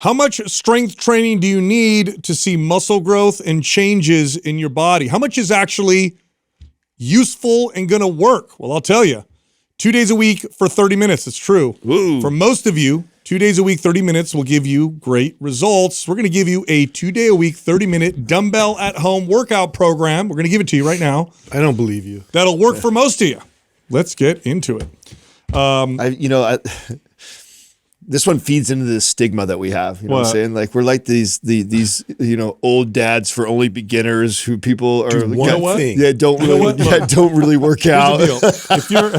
How much strength training do you need to see muscle growth and changes in your body? How much is actually useful and going to work? Well, I'll tell you. 2 days a week for 30 minutes. It's true. Ooh. For most of you, 2 days a week, 30 minutes will give you great results. We're going to give you a 2 day a week, 30-minute dumbbell at home workout program. We're going to give it to you right now. I don't believe you. That'll work for most of you. Let's get into it. This one feeds into the stigma that we have. You know what I'm saying? Like we're like these old dads for only beginners who people are don't really work out. Here's the deal. If you're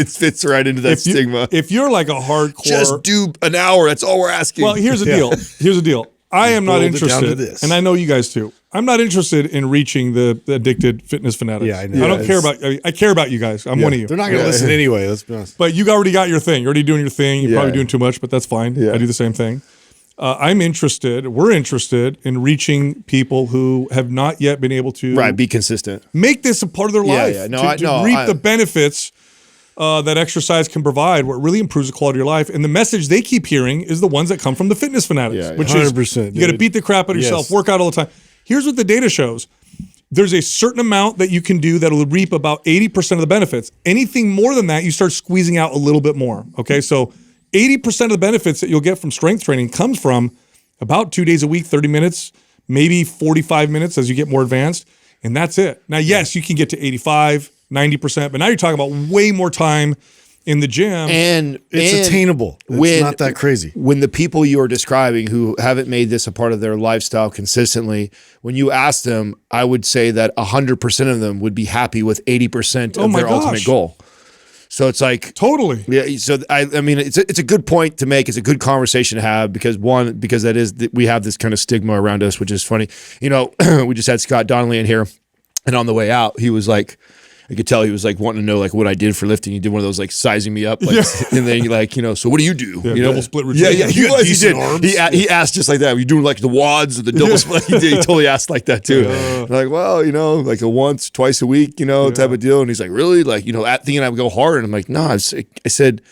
it fits right into that stigma. If you're like a hardcore, just do an hour. That's all we're asking. Well, here's the deal. Here's the deal. I am not interested, and I know you guys too. I'm not interested in reaching the addicted fitness fanatics. Yeah, I know. I don't care about. I care about you guys. I'm one of you. They're not going to listen anyway. Let's be honest. But you already got your thing. You're already doing your thing. You're probably doing too much, but that's fine. Yeah. I do the same thing. I'm interested. We're interested in reaching people who have not yet been able to be consistent. Make this a part of their life. To reap the benefits that exercise can provide, where it really improves the quality of your life. And the message they keep hearing is the ones that come from the fitness fanatics, which 100%, is you got to beat the crap out of yourself, work out all the time. Here's what the data shows. There's a certain amount that you can do that will reap about 80% of the benefits. Anything more than that, you start squeezing out a little bit more. Okay, so 80% of the benefits that you'll get from strength training comes from about 2 days a week, 30 minutes, maybe 45 minutes as you get more advanced. And that's it. Now, yes, you can get to 85, 90%, but now you're talking about way more time in the gym. And it's attainable. It's not that crazy. When the people you're describing who haven't made this a part of their lifestyle consistently, when you ask them, I would say that 100% of them would be happy with 80% of their ultimate goal. So it's like totally. Yeah. So I mean, it's a good point to make. It's a good conversation to have because we have this kind of stigma around us, which is funny. You know, we just had Scott Donnelly in here, and on the way out, he was like, I could tell he was like wanting to know like what I did for lifting. He did one of those like sizing me up, like, and then like so what do you do? Yeah, you know, double split routine. Yeah, he did. He asked just like that. Were you doing like the wads or the double split? He totally asked like that too. Like, well, like a once, twice a week, type of deal. And he's like, really, like thinking I would go hard. And I'm like, no. I said,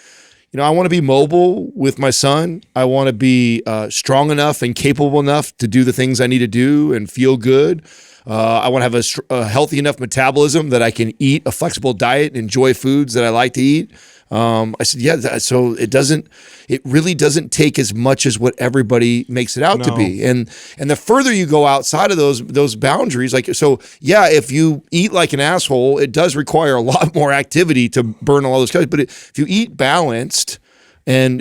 I want to be mobile with my son. I want to be strong enough and capable enough to do the things I need to do and feel good. I want to have a healthy enough metabolism that I can eat a flexible diet and enjoy foods that I like to eat. I said, so it really doesn't take as much as what everybody makes it out to be. And the further you go outside of those boundaries, if you eat like an asshole, it does require a lot more activity to burn all those calories. But if you eat balanced and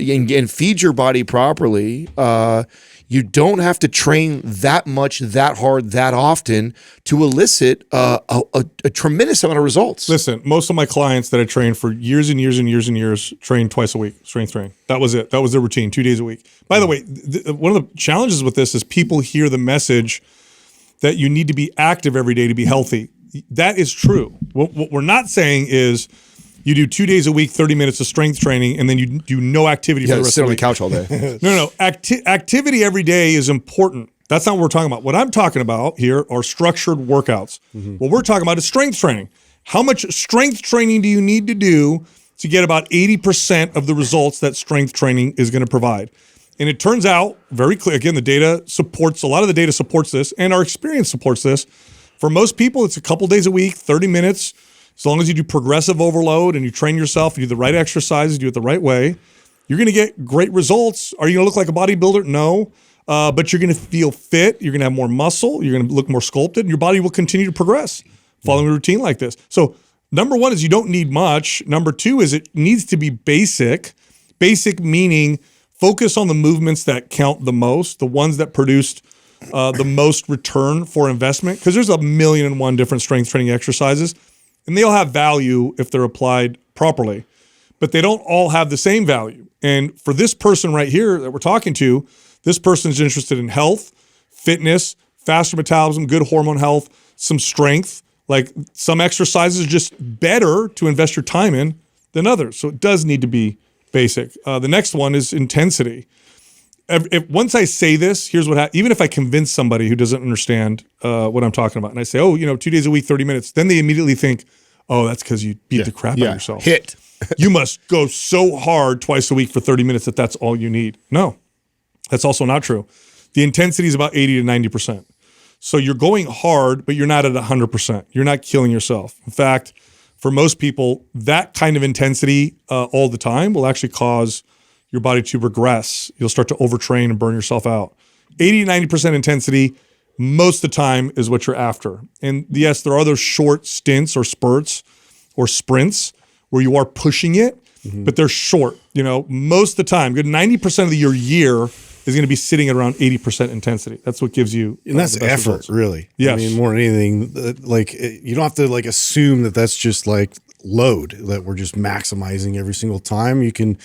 feed your body properly, you don't have to train that much, that hard, that often to elicit a tremendous amount of results. Listen, most of my clients that I trained for years and years and years and years trained twice a week, strength training. That was it. That was their routine, 2 days a week. By the way, one of the challenges with this is people hear the message that you need to be active every day to be healthy. That is true. What we're not saying is you do 2 days a week, 30 minutes of strength training, and then you do no activity for the rest of the week. Sit on the couch all day. No. Activity every day is important. That's not what we're talking about. What I'm talking about here are structured workouts. Mm-hmm. What we're talking about is strength training. How much strength training do you need to do to get about 80% of the results that strength training is going to provide? And it turns out very clear. Again, a lot of the data supports this, and our experience supports this. For most people, it's a couple days a week, 30 minutes. As long as you do progressive overload and you train yourself, you do the right exercises, do it the right way, you're going to get great results. Are you going to look like a bodybuilder? No. But you're going to feel fit. You're going to have more muscle. You're going to look more sculpted. And your body will continue to progress following a routine like this. So number one is you don't need much. Number two is it needs to be basic. Basic meaning focus on the movements that count the most, the ones that produced the most return for investment. Because there's 1,000,001 different strength training exercises. And they all have value if they're applied properly, but they don't all have the same value. And for this person right here that we're talking to, this person is interested in health, fitness, faster metabolism, good hormone health, some strength. Like some exercises are just better to invest your time in than others. So it does need to be basic. The next one is intensity. Once I say this, here's what happens. Even if I convince somebody who doesn't understand what I'm talking about, and I say, 2 days a week, 30 minutes, then they immediately think, oh, that's because you beat the crap out of yourself. Hit. You must go so hard twice a week for 30 minutes that's all you need. No. That's also not true. The intensity is about 80 to 90%. So you're going hard, but you're not at 100%. You're not killing yourself. In fact, for most people, that kind of intensity all the time will actually cause your body to regress. You'll start to overtrain and burn yourself out. 80 to 90% intensity most of the time is what you're after. And yes, there are those short stints or spurts or sprints where you are pushing it, but they're short. You know, most of the time, good 90% of your year is going to be sitting at around 80% intensity. That's what gives you and that's the best effort, results. really. Yes. I mean, more than anything, you don't have to assume that that's just load, that we're just maximizing every single time. You can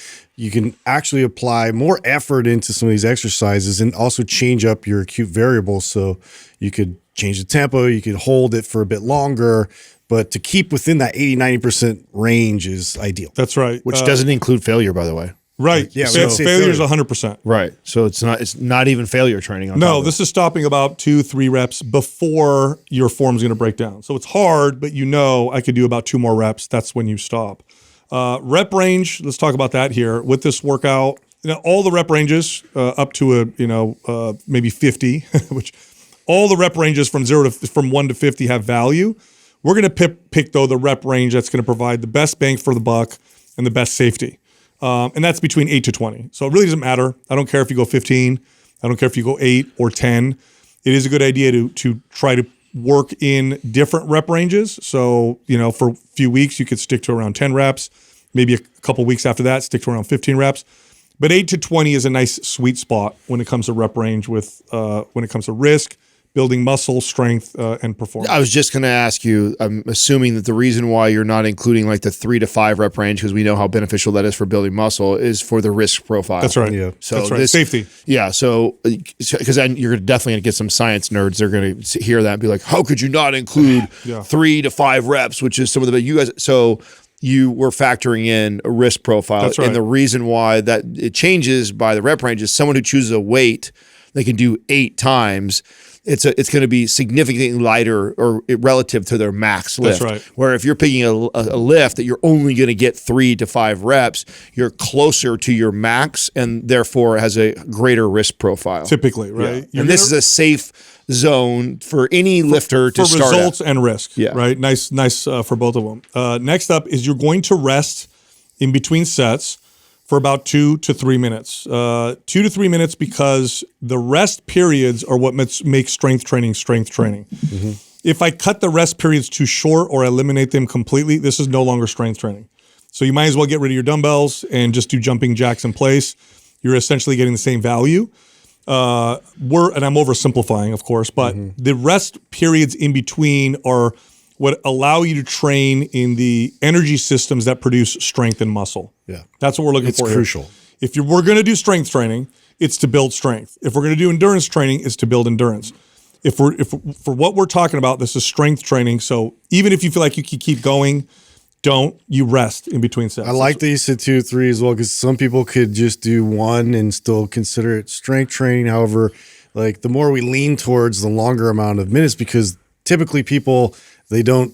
actually apply more effort into some of these exercises and also change up your acute variables. So you could change the tempo, you could hold it for a bit longer, but to keep within that 80-90% range is ideal. That's right. Which doesn't include failure, by the way. Right. Yeah, Failure is 100%. Right. So it's not even failure training. No, this is stopping about 2-3 reps before your form's going to break down. So it's hard, but you know I could do about 2 more reps. That's when you stop. Rep range. Let's talk about that here with this workout. You know, all the rep ranges up to maybe 50, which all the rep ranges from 1 to 50 have value. We're going to pick though the rep range that's going to provide the best bang for the buck and the best safety. And that's between 8 to 20. So it really doesn't matter. I don't care if you go 15. I don't care if you go 8 or 10. It is a good idea to try to work in different rep ranges. So, you know, for a few weeks, you could stick to around 10 reps. Maybe a couple weeks after that, stick to around 15 reps. But 8 to 20 is a nice sweet spot when it comes to rep range with when it comes to risk, building muscle strength, and performance. I was just going to ask you, I'm assuming that the reason why you're not including the 3 to 5 rep range, because we know how beneficial that is for building muscle, is for the risk profile. That's right. Yeah. So that's right. Safety. Yeah. So, because then you're definitely going to get some science nerds. They're going to hear that and be like, how could you not include 3 to 5 reps, which is some of the, you guys, so you were factoring in a risk profile. That's right. And the reason why that it changes by the rep range is someone who chooses a weight, they can do 8 times. It's going to be significantly lighter or relative to their max lift. That's right. Where if you're picking a lift that you're only going to get 3 to 5 reps, you're closer to your max and therefore has a greater risk profile. Typically, right? Yeah. And this is a safe zone for any lifter to start for results at. and risk. Yeah. Right. Nice for both of them. Next up is you're going to rest in between sets for about 2 to 3 minutes. 2 to 3 minutes because the rest periods are what makes strength training. Mm-hmm. If I cut the rest periods too short or eliminate them completely, this is no longer strength training. So you might as well get rid of your dumbbells and just do jumping jacks in place. You're essentially getting the same value. And I'm oversimplifying, of course, but the rest periods in between are what allow you to train in the energy systems that produce strength and muscle. Yeah. That's what we're looking for. It's crucial. If we're going to do strength training, it's to build strength. If we're going to do endurance training, it's to build endurance. If for what we're talking about, this is strength training. So even if you feel like you can keep going, you rest in between sets. I like that you said 2 or 3 as well, because some people could just do 1 and still consider it strength training. However, the more we lean towards the longer amount of minutes, because typically people, they don't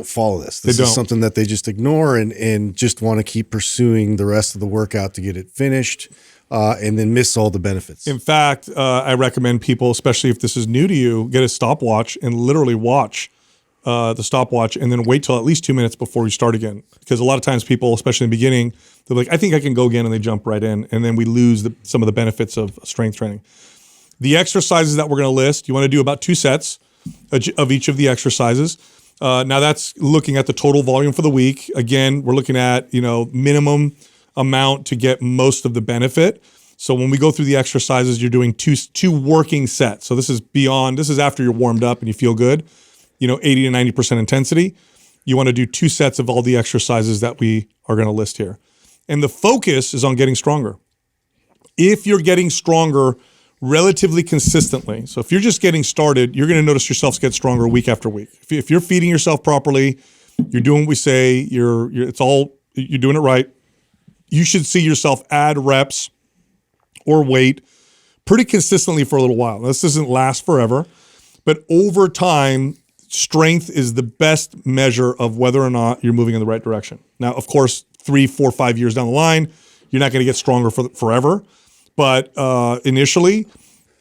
follow this. This is something that they just ignore and just want to keep pursuing the rest of the workout to get it finished, and then miss all the benefits. In fact, I recommend people, especially if this is new to you, get a stopwatch and literally watch the stopwatch and then wait till at least 2 minutes before you start again. Because a lot of times people, especially in the beginning, they're like, I think I can go again, and they jump right in. And then we lose some of the benefits of strength training. The exercises that we're going to list, you want to do about 2 sets of each of the exercises. Now that's looking at the total volume for the week. Again, we're looking at, minimum amount to get most of the benefit. So when we go through the exercises, you're doing two working sets. So this is after you're warmed up and you feel good, 80 to 90% intensity. You want to do 2 sets of all the exercises that we are going to list here. And the focus is on getting stronger. If you're getting stronger relatively consistently. So if you're just getting started, you're going to notice yourself get stronger week after week. If you're feeding yourself properly, you're doing what we say, you're doing it right, you should see yourself add reps or weight pretty consistently for a little while. This doesn't last forever, but over time, strength is the best measure of whether or not you're moving in the right direction. Now, of course, 3, 4, 5 years down the line, you're not going to get stronger forever. But initially,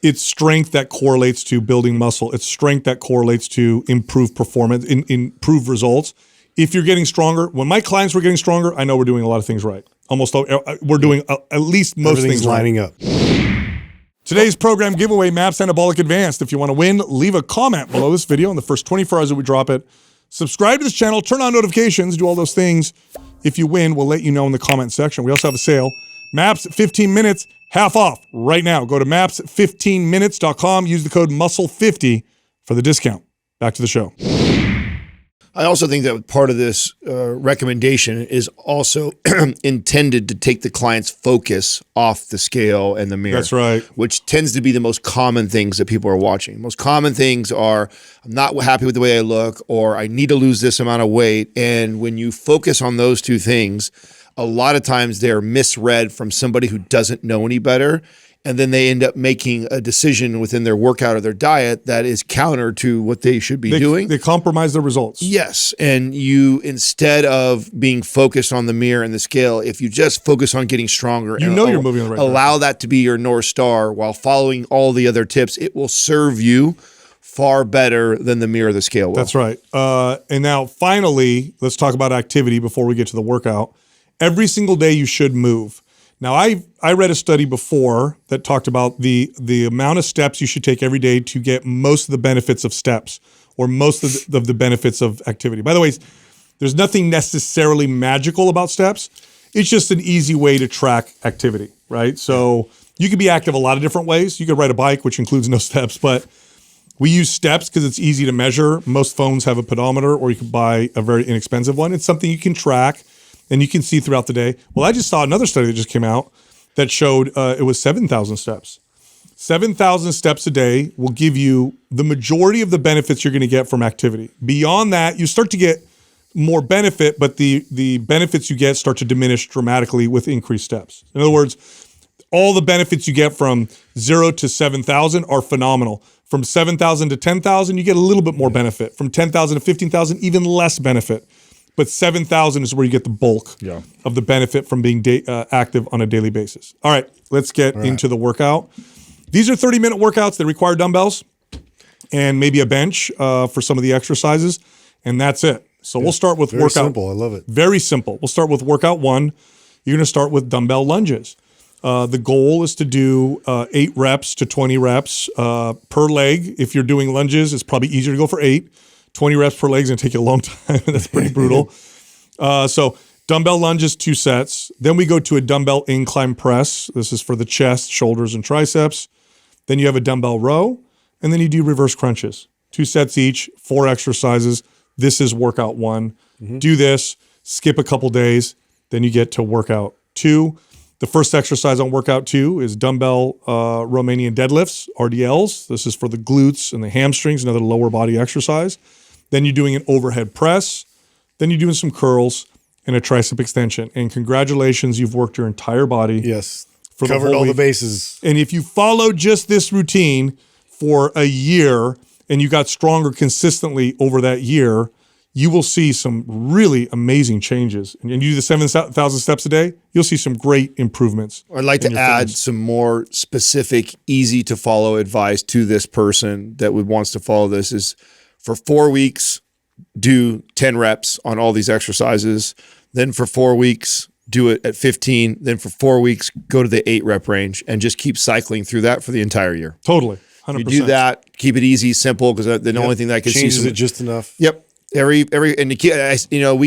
it's strength that correlates to building muscle. It's strength that correlates to improved performance, improved results. If you're getting stronger, when my clients were getting stronger, I know we're doing a lot of things right. We're doing at least most things lining right. up. Today's program giveaway, MAPS Anabolic Advanced. If you want to win, leave a comment below this video in the first 24 hours that we drop it. Subscribe to this channel, turn on notifications, do all those things. If you win, we'll let you know in the comment section. We also have a sale. MAPS 15 minutes, half off right now. Go to maps15minutes.com. Use the code MUSCLE50 for the discount. Back to the show. I also think that part of this recommendation is also intended to take the client's focus off the scale and the mirror. That's right. Which tends to be the most common things that people are watching. Most common things are, I'm not happy with the way I look, or I need to lose this amount of weight. And when you focus on those two things, a lot of times they're misread from somebody who doesn't know any better. And then they end up making a decision within their workout or their diet that is counter to what they should be doing. They compromise their results. Yes. And you, instead of being focused on the mirror and the scale, if you just focus on getting stronger, you know you're moving in the right direction. Allow that to be your North Star while following all the other tips, it will serve you far better than the mirror or the scale will. That's right. And now finally, let's talk about activity before we get to the workout. Every single day you should move. Now, I read a study before that talked about the amount of steps you should take every day to get most of the benefits of steps or most of the benefits of activity. By the way, there's nothing necessarily magical about steps. It's just an easy way to track activity, right? So you could be active a lot of different ways. You could ride a bike, which includes no steps, but we use steps because it's easy to measure. Most phones have a pedometer, or you could buy a very inexpensive one. It's something you can track and you can see throughout the day. Well, I just saw another study that just came out that showed it was 7,000 steps. 7,000 steps a day will give you the majority of the benefits you're going to get from activity. Beyond that, you start to get more benefit, but the benefits you get start to diminish dramatically with increased steps. In other words, all the benefits you get from 0 to 7,000 are phenomenal. From 7,000 to 10,000, you get a little bit more benefit. From 10,000 to 15,000, even less benefit. But 7,000 is where you get the bulk of the benefit from being active on a daily basis. All right, let's get into the workout. These are 30-minute workouts that require dumbbells and maybe a bench for some of the exercises, and that's it. So we'll start with workout. Very simple, I love it. Very simple. We'll start with workout 1. You're gonna start with dumbbell lunges. The goal is to do 8 reps to 20 reps per leg. If you're doing lunges, it's probably easier to go for 8. 20 reps per leg is going to take you a long time. That's pretty brutal. So dumbbell lunges, 2 sets. Then we go to a dumbbell incline press. This is for the chest, shoulders, and triceps. Then you have a dumbbell row, and then you do reverse crunches. 2 sets each, 4 exercises. This is workout 1. Do this, skip a couple days, then you get to workout 2. The first exercise on workout 2 is dumbbell Romanian deadlifts, RDLs. This is for the glutes and the hamstrings, another lower body exercise. Then you're doing an overhead press. Then you're doing some curls and a tricep extension. And congratulations, you've worked your entire body. Yes. For Covered all the bases. And if you follow just this routine for a year and you got stronger consistently over that year, you will see some really amazing changes. And you do the 7,000 steps a day, you'll see some great improvements. I'd like to add some more specific, easy to follow advice to this person that wants to follow this is for 4 weeks, do 10 reps on all these exercises. Then for 4 weeks, do it at 15. Then for 4 weeks, go to the 8 rep range and just keep cycling through that for the entire year. Totally. 100%. You do that, keep it easy, simple, because the only thing that I can see changes it just enough. Yep. We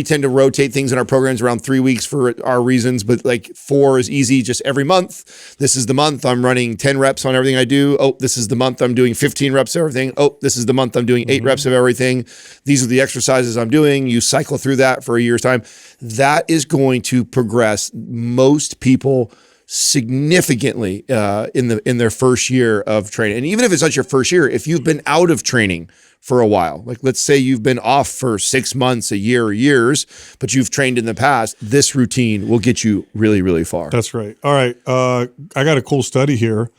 tend to rotate things in our programs around 3 weeks for our reasons, but like 4 is easy just every month. This is the month I'm running 10 reps on everything I do. Oh, this is the month I'm doing 15 reps of everything. Oh, this is the month I'm doing 8 reps of everything. These are the exercises I'm doing. You cycle through that for a year's time. That is going to progress most people significantly in their first year of training. And even if it's not your first year, if you've been out of training for a while, like let's say you've been off for 6 months, a year, or years, but you've trained in the past, this routine will get you really, really far. That's right. All right. I got a cool study here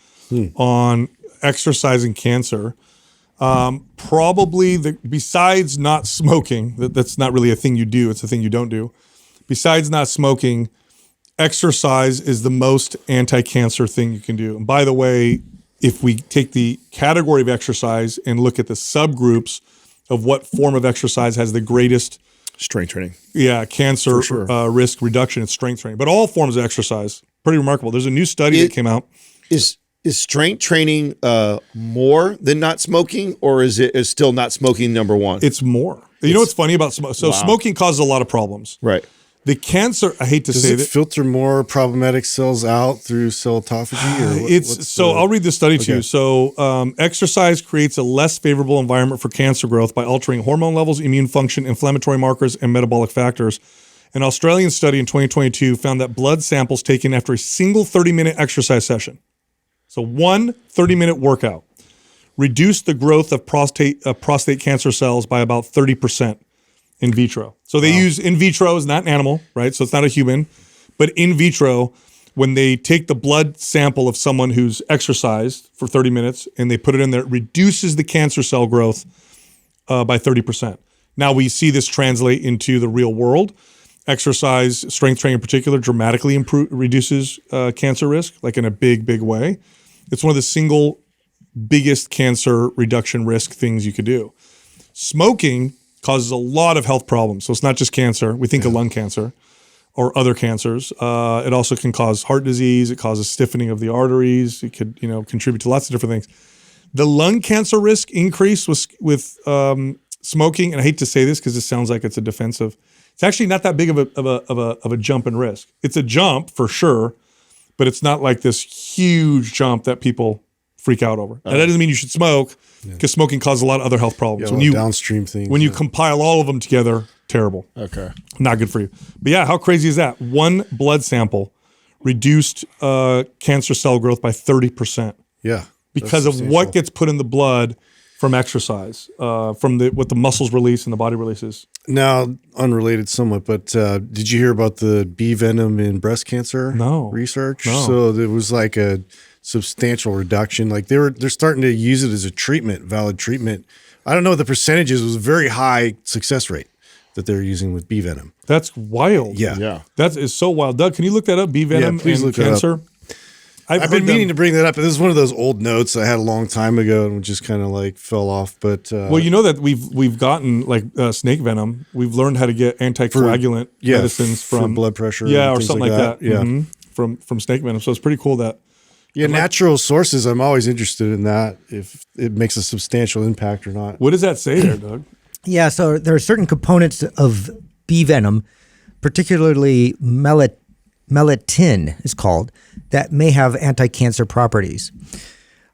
on exercising cancer. Probably besides not smoking, that's not really a thing you do. It's a thing you don't do. Besides not smoking, exercise is the most anti-cancer thing you can do. And by the way, if we take the category of exercise and look at the subgroups of what form of exercise has the greatest strength training, cancer risk reduction, it's strength training. But all forms of exercise, pretty remarkable. There's a new study that came out. Is strength training more than not smoking, or is still not smoking number one? It's more. You know what's funny about smoking? So smoking causes a lot of problems. Right. The cancer, I hate to say Does it filter more problematic cells out through cell autophagy? I'll read this study to you. So exercise creates a less favorable environment for cancer growth by altering hormone levels, immune function, inflammatory markers, and metabolic factors. An Australian study in 2022 found that blood samples taken after a single 30-minute exercise session, so one 30-minute workout, reduced the growth of prostate cancer cells by about 30%. In vitro. So they use in vitro is not an animal, right? So it's not a human, but in vitro, when they take the blood sample of someone who's exercised for 30 minutes and they put it in there, it reduces the cancer cell growth by 30%. Now we see this translate into the real world. Exercise, strength training in particular, dramatically reduces cancer risk, like in a big, big way. It's one of the single biggest cancer reduction risk things you could do. Smoking causes a lot of health problems. So it's not just cancer. We think of lung cancer or other cancers. It also can cause heart disease. It causes stiffening of the arteries. It could, contribute to lots of different things. The lung cancer risk increase with smoking, and I hate to say this because it sounds like it's a defensive. It's actually not that big of a jump in risk. It's a jump for sure, but it's not like this huge jump that people freak out over. Now, that doesn't mean you should smoke, because smoking causes a lot of other health problems. When you downstream things. When you compile all of them together, terrible. Okay. Not good for you. But yeah, how crazy is that? One blood sample reduced cancer cell growth by 30%. Yeah. Because of what gets put in the blood from exercise, from what the muscles release and the body releases. Now, unrelated somewhat, but did you hear about the bee venom in breast cancer research? No. So there was like a substantial reduction. Like they're starting to use it as a treatment, valid treatment. I don't know what the percentages. It was a very high success rate that they're using with bee venom. That's wild. Yeah. That is so wild. Doug, can you look that up? Bee venom please and look it cancer? up. I've been meaning to bring that up, but this is one of those old notes I had a long time ago and just kind of like fell off. But well, you know that we've gotten like snake venom. We've learned how to get anticoagulant medicines for from blood pressure, or something like that. Yeah, from snake venom. So it's pretty cool that. Yeah, natural sources. I'm always interested in that, if it makes a substantial impact or not. What does that say there, Doug? Yeah, so there are certain components of bee venom, particularly melatonin is called, that may have anti-cancer properties.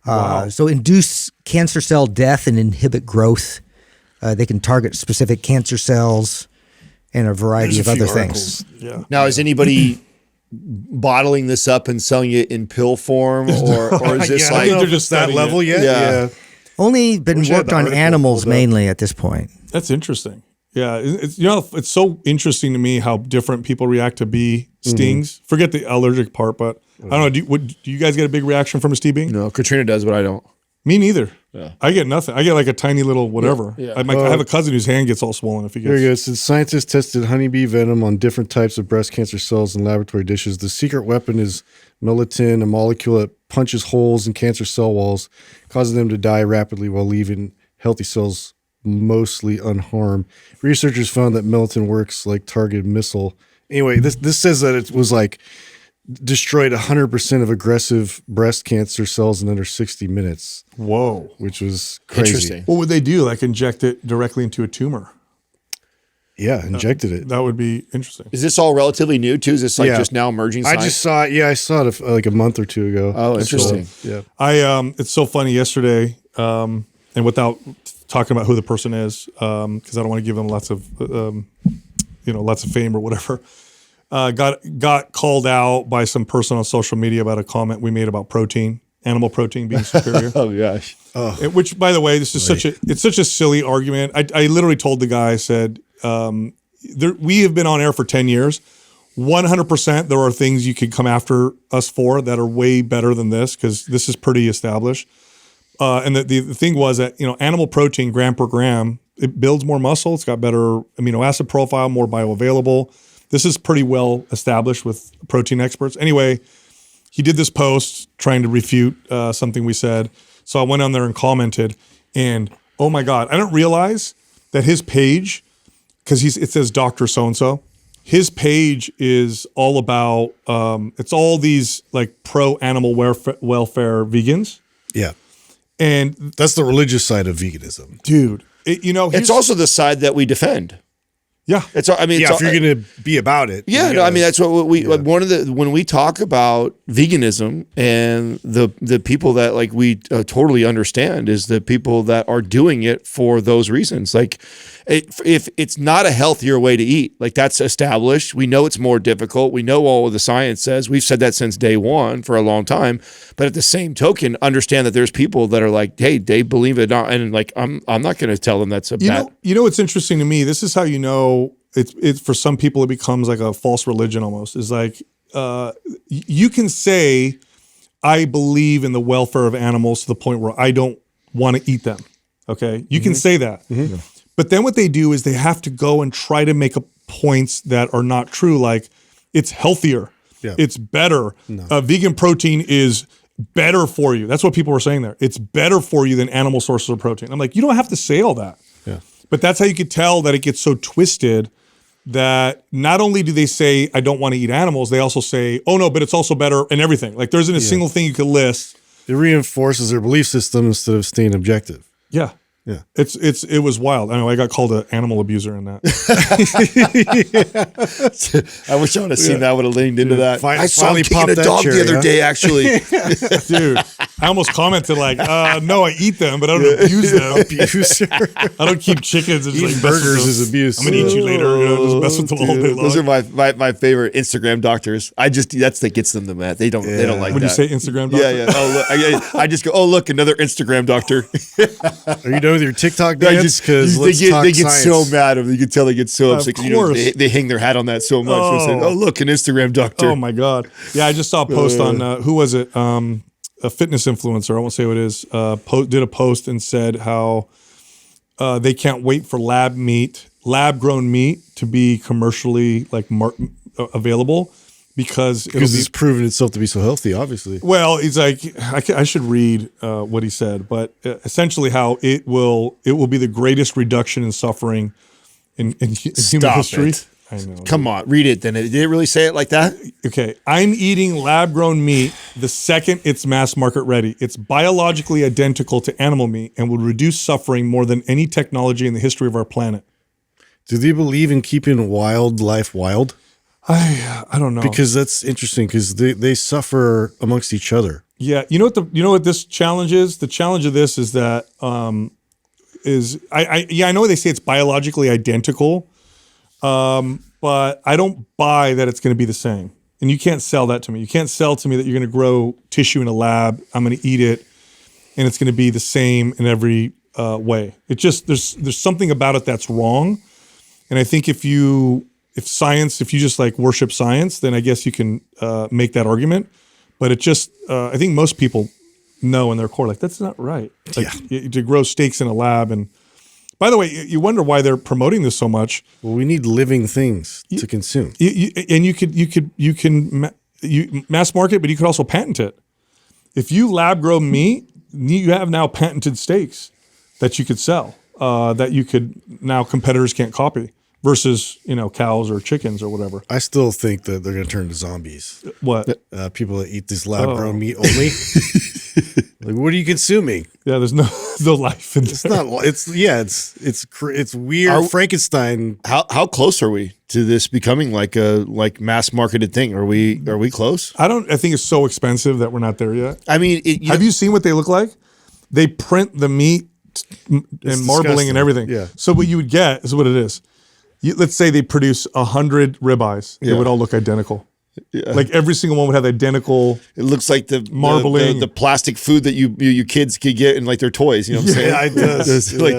So induce cancer cell death and inhibit growth. They can target specific cancer cells and a variety of other things. Yeah. Now, is anybody bottling this up and selling it in pill form, or is this I like don't know if it's that level yet? Yeah. Only been worked on animals mainly at this point. That's interesting. Yeah, it's so interesting to me how different people react to bee stings. Forget the allergic part, but I don't know. Do you guys get a big reaction from a bee sting? No, Katrina does, but I don't. Me neither. Yeah. I get nothing. I get like a tiny little whatever. Yeah. I have a cousin whose hand gets all swollen if he gets. There you go. So scientists tested honeybee venom on different types of breast cancer cells in laboratory dishes. The secret weapon is melatonin, a molecule that punches holes in cancer cell walls, causing them to die rapidly while leaving healthy cells mostly unharmed. Researchers found that melatonin works like targeted missile. Anyway, this says that it was like destroyed 100% of aggressive breast cancer cells in under 60 minutes. Whoa. Which was crazy. Interesting. What would they do? Like inject it directly into a tumor? Yeah, injected it. That would be interesting. Is this all relatively new too? Is this like just now emerging science? I just saw it. Yeah, I saw it like a month or two ago. Oh, interesting. Yeah. It's so funny yesterday, and without talking about who the person is, because I don't want to give them lots of fame or whatever. Got called out by some person on social media about a comment we made about protein, animal protein being superior. Oh gosh. Which, by the way, this is such a silly argument. I literally told the guy, I said, we have been on air for 10 years. 100% there are things you could come after us for that are way better than this, because this is pretty established. And the thing was that, animal protein gram per gram, it builds more muscle. It's got better amino acid profile, more bioavailable. This is pretty well established with protein experts. Anyway, he did this post trying to refute something we said. So I went on there and commented, and oh my God, I didn't realize that his page, because it says Dr. So-and-so, his page is all about, it's all these like pro-animal welfare vegans. Yeah. And that's the religious side of veganism. Dude, it's also the side that we defend. Yeah. It's, I mean, if you're going to be about it. Yeah. No, I mean, that's what when we talk about veganism and the people that like we totally understand is the people that are doing it for those reasons. Like if it's not a healthier way to eat, like that's established. We know it's more difficult. We know all of the science says. We've said that since day one for a long time. But at the same token, understand that there's people that are like, hey, they believe it. And like, I'm not going to tell them that's a bad. You know what's interesting to me? This is how you know it's for some people it becomes like a false religion almost. Is like you can say I believe in the welfare of animals to the point where I don't want to eat them. Okay, you can say that, but then what they do is they have to go and try to make points that are not true. Like it's healthier, it's better. Vegan protein is better for you. That's what people were saying there. It's better for you than animal sources of protein. I'm like, you don't have to say all that. Yeah. But that's how you could tell that it gets so twisted that not only do they say, I don't want to eat animals, they also say, oh no, but it's also better and everything. Like there isn't a single thing you could list. It reinforces their belief system instead of staying objective. Yeah. Yeah. It was wild. I know I got called an animal abuser in that. I wish I would have seen that, would have leaned into that. I saw him kicking a dog the other day, actually. Dude, I almost commented like, no, I eat them, but I don't abuse them. Abuser. I don't keep chickens and just like burgers is abuse. I'm gonna eat you later. Just mess with them all day long. Those are my favorite Instagram doctors. That's that gets them the mat. They don't like when that. You say Instagram doctor? Yeah. Oh, look, I just go, oh look, another Instagram doctor. Are you done with your TikTok dance? Because they get so mad. You can tell they get so upset. They hang their hat on that so much. Oh look, an Instagram doctor. Oh my God. Yeah, I just saw a post on who was it? A fitness influencer. I won't say what it is. Did a post and said how they can't wait for lab grown meat to be commercially like available. Because it's proven itself to be so healthy, obviously. Well, he's like, I should read what he said, but essentially how it will be the greatest reduction in suffering in human history. I know. Come on, read it then. Did it really say it like that? Okay. I'm eating lab-grown meat the second it's mass market ready. It's biologically identical to animal meat and will reduce suffering more than any technology in the history of our planet. Do they believe in keeping wildlife wild? I don't know, because that's interesting because they suffer amongst each other. Yeah, you know what this challenge is. The challenge of this is that I know they say it's biologically identical, but I don't buy that it's going to be the same. And you can't sell that to me. You can't sell to me that you're going to grow tissue in a lab. I'm going to eat it, and it's going to be the same in every way. It just there's something about it that's wrong, and I think if you just like worship science, then I guess you can make that argument. But it just, I think most people know in their core, like, that's not right. Like, to grow steaks in a lab. And by the way, you wonder why they're promoting this so much. Well, we need living things to consume. And you can mass market, but you could also patent it. If you lab grow meat, you have now patented steaks that you could sell, that you could now competitors can't copy. Versus, cows or chickens or whatever. I still think that they're going to turn to zombies. What? People that eat this lab-grown meat only. Like, what are you consuming? Yeah, there's no life in this. It's weird. Frankenstein. How close are we to this becoming like a mass marketed thing? Are we close? I think it's so expensive that we're not there yet. I mean, have you seen what they look like? They print the meat and marbling and everything. Yeah. So what you would get is what it is. Let's say they produce 100 ribeyes. They would all look identical. Yeah. Like every single one would have identical. It looks like the marbling, the plastic food that you kids could get in like their toys. You know what I'm saying? Yeah, it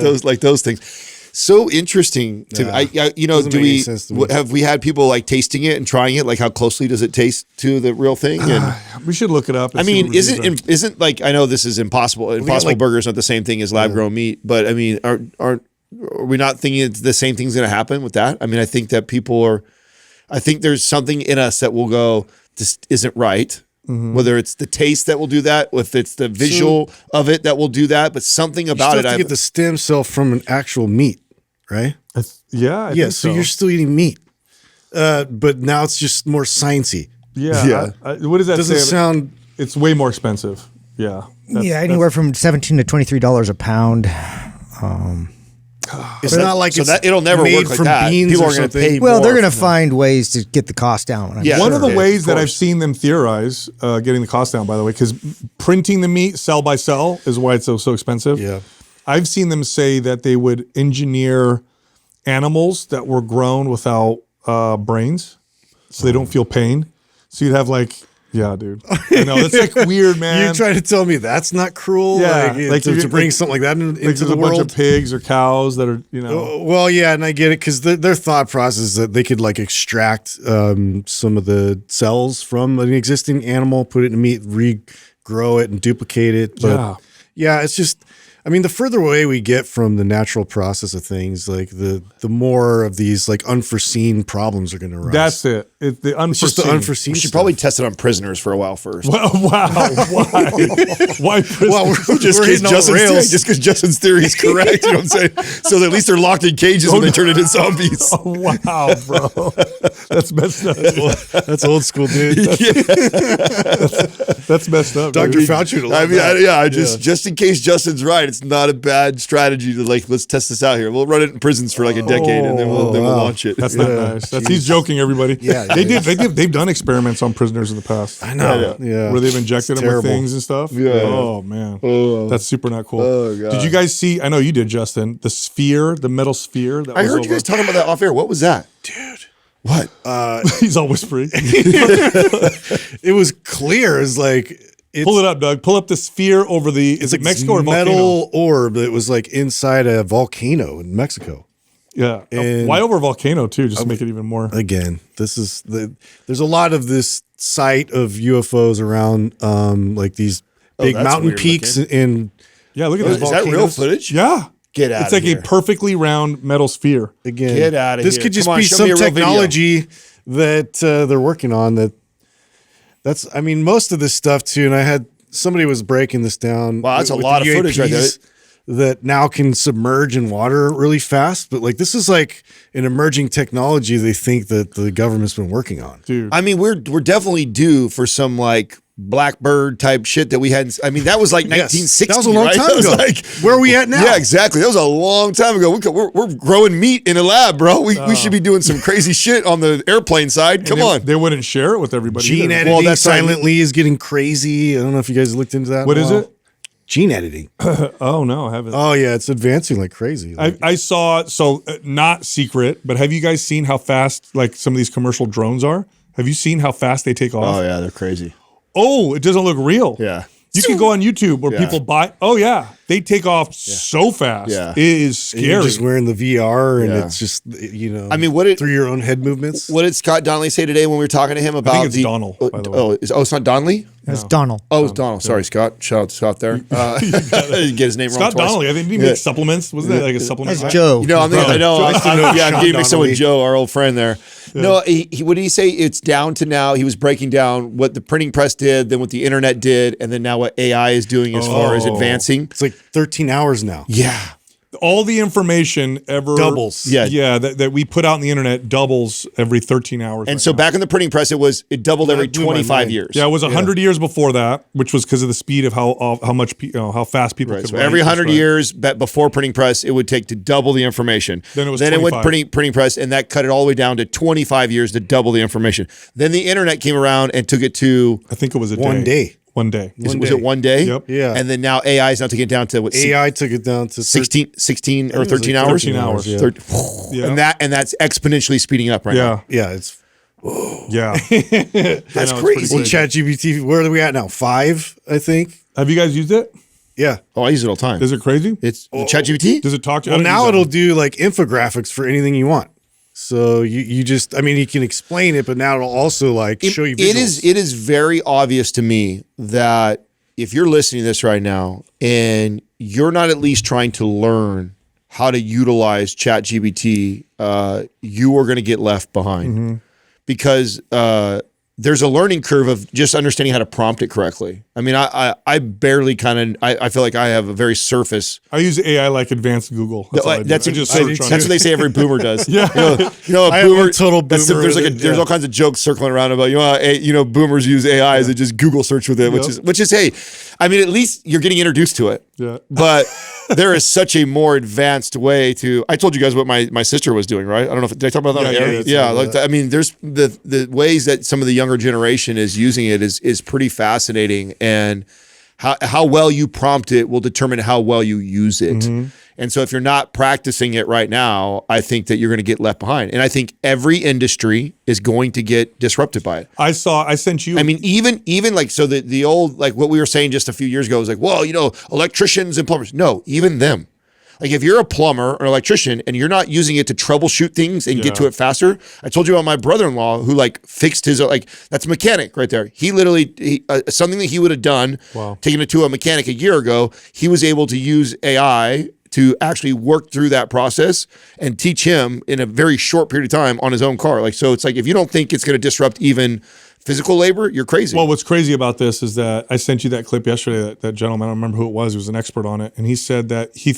does. like those things. So interesting to me. Have we had people like tasting it and trying it? Like how closely does it taste to the real thing? And we should look it up. I mean, isn't like, I know this is impossible. Impossible Burger is not the same thing as lab grown meat, but I mean, are we not thinking the same thing's going to happen with that? I mean, I think that people are, I think there's something in us that will go, this isn't right. Whether it's the taste that will do that, if it's the visual of it that will do that, but something about you it. still have to get the stem cell from an actual meat, right? I Yeah, think so you're still eating meat, but now it's just more sciencey. Yeah. What does that Doesn't say? sound. It's way more expensive. Yeah. Anywhere from $17 to $23 a pound. It's not like so it's that it'll never made work like from that. beans People or are going to something. pay Well, more. they're going to find ways to get the cost down. Yeah. One of the Sure. ways that Of I've course. seen them theorize getting the cost down, by the way, because printing the meat cell by cell is why it's so expensive. Yeah. I've seen them say that they would engineer animals that were grown without brains, so they don't feel pain. So you'd have like, yeah, dude. I know it's like weird, man. You're trying to tell me that's not cruel? Yeah, like like to bring something like that into there's the a bunch world. of pigs or cows that are, you know. Well, yeah, and I get it because their thought process is that they could like extract some of the cells from an existing animal, put it in meat, regrow it, and duplicate it. But yeah, it's just. I mean, the further away we get from the natural process of things, like the more of these like unforeseen problems are going to arise. That's it. It's the unforeseen. It's just the unforeseen. We should stuff. probably test it on prisoners for a while first. Wow. Why? Why prison? Well, we're Just hitting all the rails. because Justin's theory is correct. You know what I'm saying? So at least they're locked in cages when they turn into zombies. Oh, wow, bro. That's messed up. That's old school, dude. That's messed up. Dr. dude. Fauci would I love mean, that. just in case Justin's right, it's not a bad strategy to like, let's test this out here. We'll run it in prisons for like a decade and then we'll launch it. That's not nice. He's joking, everybody. Yeah, they've done experiments on prisoners in the past. I know. Yeah. Where they've injected It's them with terrible. things and stuff. Yeah. Oh man. That's super not cool. Oh, God. Did you guys see? I know you did, Justin. The sphere, the metal sphere. That I was heard you guys talking about that off air. What was that? Dude. What? He's all whispering. It was clear. It's like it's, Pull it up, Doug. Pull up the sphere over the. Is it Mexico or volcano? metal orb that was like inside a volcano in Mexico. Yeah. And- Why over volcano too? Just to make it even more. Again, this is there's a lot of this site of UFOs around like these big that's mountain weird peaks looking. in Yeah. Look at Is this. that real volcanoes? footage? Yeah. Get out It's of like here. a perfectly round metal sphere. again. Get outta This here. could just Come on, be show some me a real video. technology that they're working on. That's I mean most of this stuff too. And I had somebody was breaking this down. Wow, that's a with lot the of footage right there. UAPs that now can submerge in water really fast. But like this is like an emerging technology they think that the government's been working on. Dude. I mean, we're definitely due for some like Blackbird type shit that we hadn't. I mean, that was like 1960. That was a long right? time That was ago. like- Where are we at now? Yeah, exactly. That was a long time ago. We're growing meat in a lab, bro. We should be doing some crazy shit on the airplane side. Come on. They wouldn't share it with everybody. Gene either. editing Well, that's silently is getting crazy. I don't know if you guys looked into that. What is it? Gene editing. Oh no, I haven't. Oh yeah, it's advancing like crazy. Like, I saw not secret, but have you guys seen how fast like some of these commercial drones are? Have you seen how fast they take off? Oh yeah, they're crazy. Oh, it doesn't look real. Yeah. You can go on YouTube where Yeah. people buy. Oh yeah, they take off so fast. Yeah. It is and you're scary. just wearing the VR and Yeah. it's just I mean, what through your own head movements. What did Scott Donnelly say today when we were talking to him about it's Donald, by the way. Oh, it's not Donnelly? That's Donald. Oh, it's Donald. Sorry, Scott. Shout out to Scott there. Get his name wrong Scott twice. Donnelly. I think he makes supplements. Wasn't that like a supplement? That's Joe. You know, I know. I used to know I'm Sean getting mixed up with Donnelly. Joe, our old friend there. No, what did he say? It's down to now. He was breaking down what the printing press did, then what the internet did, and then now what AI is doing as far as advancing. It's like 13 hours now. Yeah. All the information ever Doubles. Yeah, that we put out on the internet doubles every 13 hours. And right so now. back in the printing press, it doubled every blew my 25 mind. years. Yeah, it was 100 years before that, which was because of the speed of how much how fast people Right. could So write every and 100 spread. years before printing press, it would take to double the information. Then it was went 25. printing press, and that cut it all the way down to 25 years to double the information. Then the internet came around and took it to I think it was a One day. One day. was it 1 day? Yep. Yeah. And then now AI is now taking it down to what? AI took it down to 16 or 13 hours. 13 hours. Yeah. Yeah. And that's exponentially speeding up right now. Yeah. Yeah, it's Yeah. That's know, it's crazy. well, ChatGPT. Where are we at now? 5, I think. Have you guys used it? Yeah. Oh, I use it all the time. Is it crazy? It's ChatGPT. Does it talk to you? Well, now it'll do like infographics for anything you want. So you just, I mean, you can explain it, but now it'll also like show you visuals. It is very obvious to me that if you're listening to this right now and you're not at least trying to learn how to utilize ChatGPT, you are going to get left behind. because there's a learning curve of just understanding how to prompt it correctly. I mean, I barely I feel like I have a very surface. I use AI like advanced Google. That's, that's what they say every boomer does. Yeah. You know, a boomer, total boomer. There's all kinds of jokes circling around about, boomers use AI as just Google search with it, which is, hey, I mean, at least you're getting introduced to it. Yeah. But there is such a more advanced way to. I told you guys what my sister was doing, right? I don't know did I talk about that on the air? Yeah. Like I mean, there's the ways that some of the younger generation is using it is pretty fascinating, and how well you prompt it will determine how well you use it. Mm-hmm. And so if you're not practicing it right now, I think that you're going to get left behind. And I think every industry is going to get disrupted by it. I sent you. I mean, even like, so the old, like what we were saying just a few years ago was like, well, electricians and plumbers. No, even them. Like if you're a plumber or electrician and you're not using it to troubleshoot things and get to it faster. I told you about my brother-in-law who like fixed his, that's a mechanic right there. He literally, something that he would have done, taking it to a mechanic a year ago, he was able to use AI to actually work through that process and teach him in a very short period of time on his own car. Like, so it's like, if you don't think it's going to disrupt even physical labor, you're crazy. Well, what's crazy about this is that I sent you that clip yesterday, that gentleman, I don't remember who it was an expert on it. And he said that he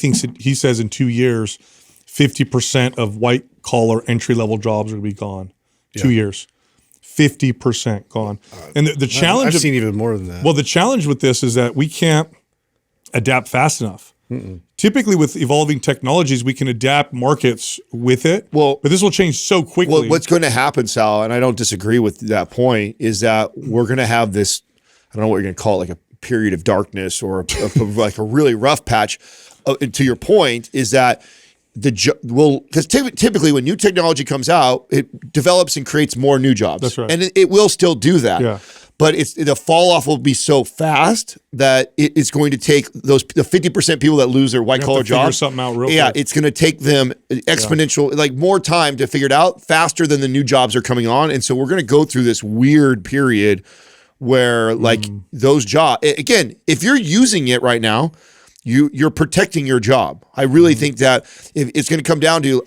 says in 2 years, 50% of white collar entry level jobs are going to be gone. 2 years, 50% gone. And the challenge, I've seen even more than that. Well, the challenge with this is that we can't adapt fast enough. Mm-mm. Typically with evolving technologies, we can adapt markets with it. Well, but this will change so quickly. Well, what's going to happen, Sal, and I don't disagree with that point, is that we're going to have this, I don't know what you're going to call it, like a period of darkness or like a really rough patch. To your point, is that because typically when new technology comes out, it develops and creates more new jobs. That's right. And it will still do that. Yeah. But the fall off will be so fast that it's going to take the 50% people that lose their white collar jobs. Something out real quick. It's going to take them exponential, like more time to figure it out faster than the new jobs are coming on. And so we're going to go through this weird period where like those jobs, again, if you're using it right now, you're protecting your job. I really think that if it's going to come down to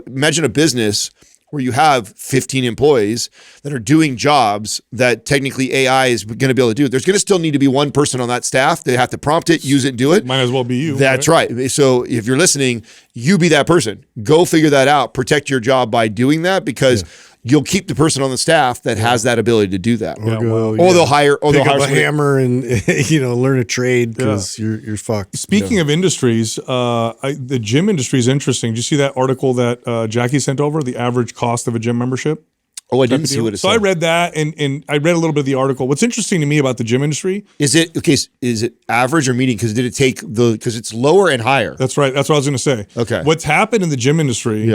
imagine a business where you have 15 employees that are doing jobs that technically AI is going to be able to do. There's going to still need to be one person on that staff. They have to prompt it, use it, do it. Might as well be you. That's right. So if you're listening, you be that person. Go figure that out. Protect your job by doing that, because you'll keep the person on the staff that has that ability to do that. Or they'll hire a hammer and learn a trade, because you're fucked. Speaking of industries, the gym industry is interesting. Did you see that article that Jackie sent over, the average cost of a gym membership? Oh, I didn't see what it said. So I read that, and I read a little bit of the article. What's interesting to me about the gym industry is it average or median? Because did it take because it's lower and higher? That's right. That's what I was going to say. Okay. What's happened in the gym industry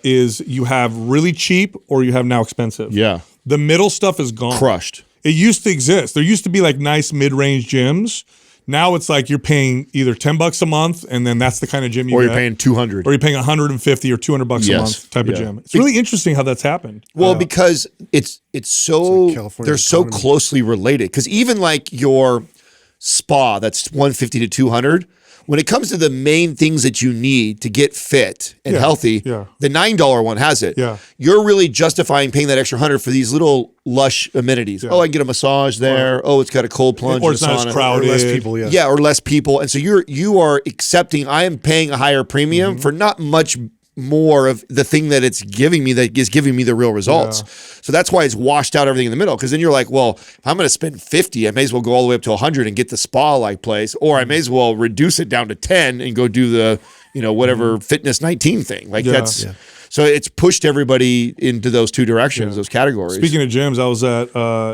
is you have really cheap or you have now expensive. Yeah. The middle stuff is gone. Crushed. It used to exist. There used to be like nice mid-range gyms. Now it's like you're paying either $10 a month, and then that's the kind of gym you get. Or you're paying $200. Or you're paying $150 or $200 a month type of gym. It's really interesting how that's happened. Well, because it's so they're so closely related. Because even like your spa, that's $150 to $200. When it comes to the main things that you need to get fit and healthy, the $9 one has it. Yeah. You're really justifying paying that extra $100 for these little lush amenities. Yeah. Oh, I can get a massage there. Oh, it's got a cold plunge. Or it's not as crowded. Or less people. Yeah, or less people. And so you are accepting. I am paying a higher premium for not much more of the thing that it's giving me, that is giving me the real results. So that's why it's washed out everything in the middle. Because then you're like, well, if I'm going to spend 50, I may as well go all the way up to 100 and get the spa-like place, or I may as well reduce it down to 10 and go do the, whatever Fitness 19 thing. Like so it's pushed everybody into those two directions, those categories. Speaking of gyms, I was at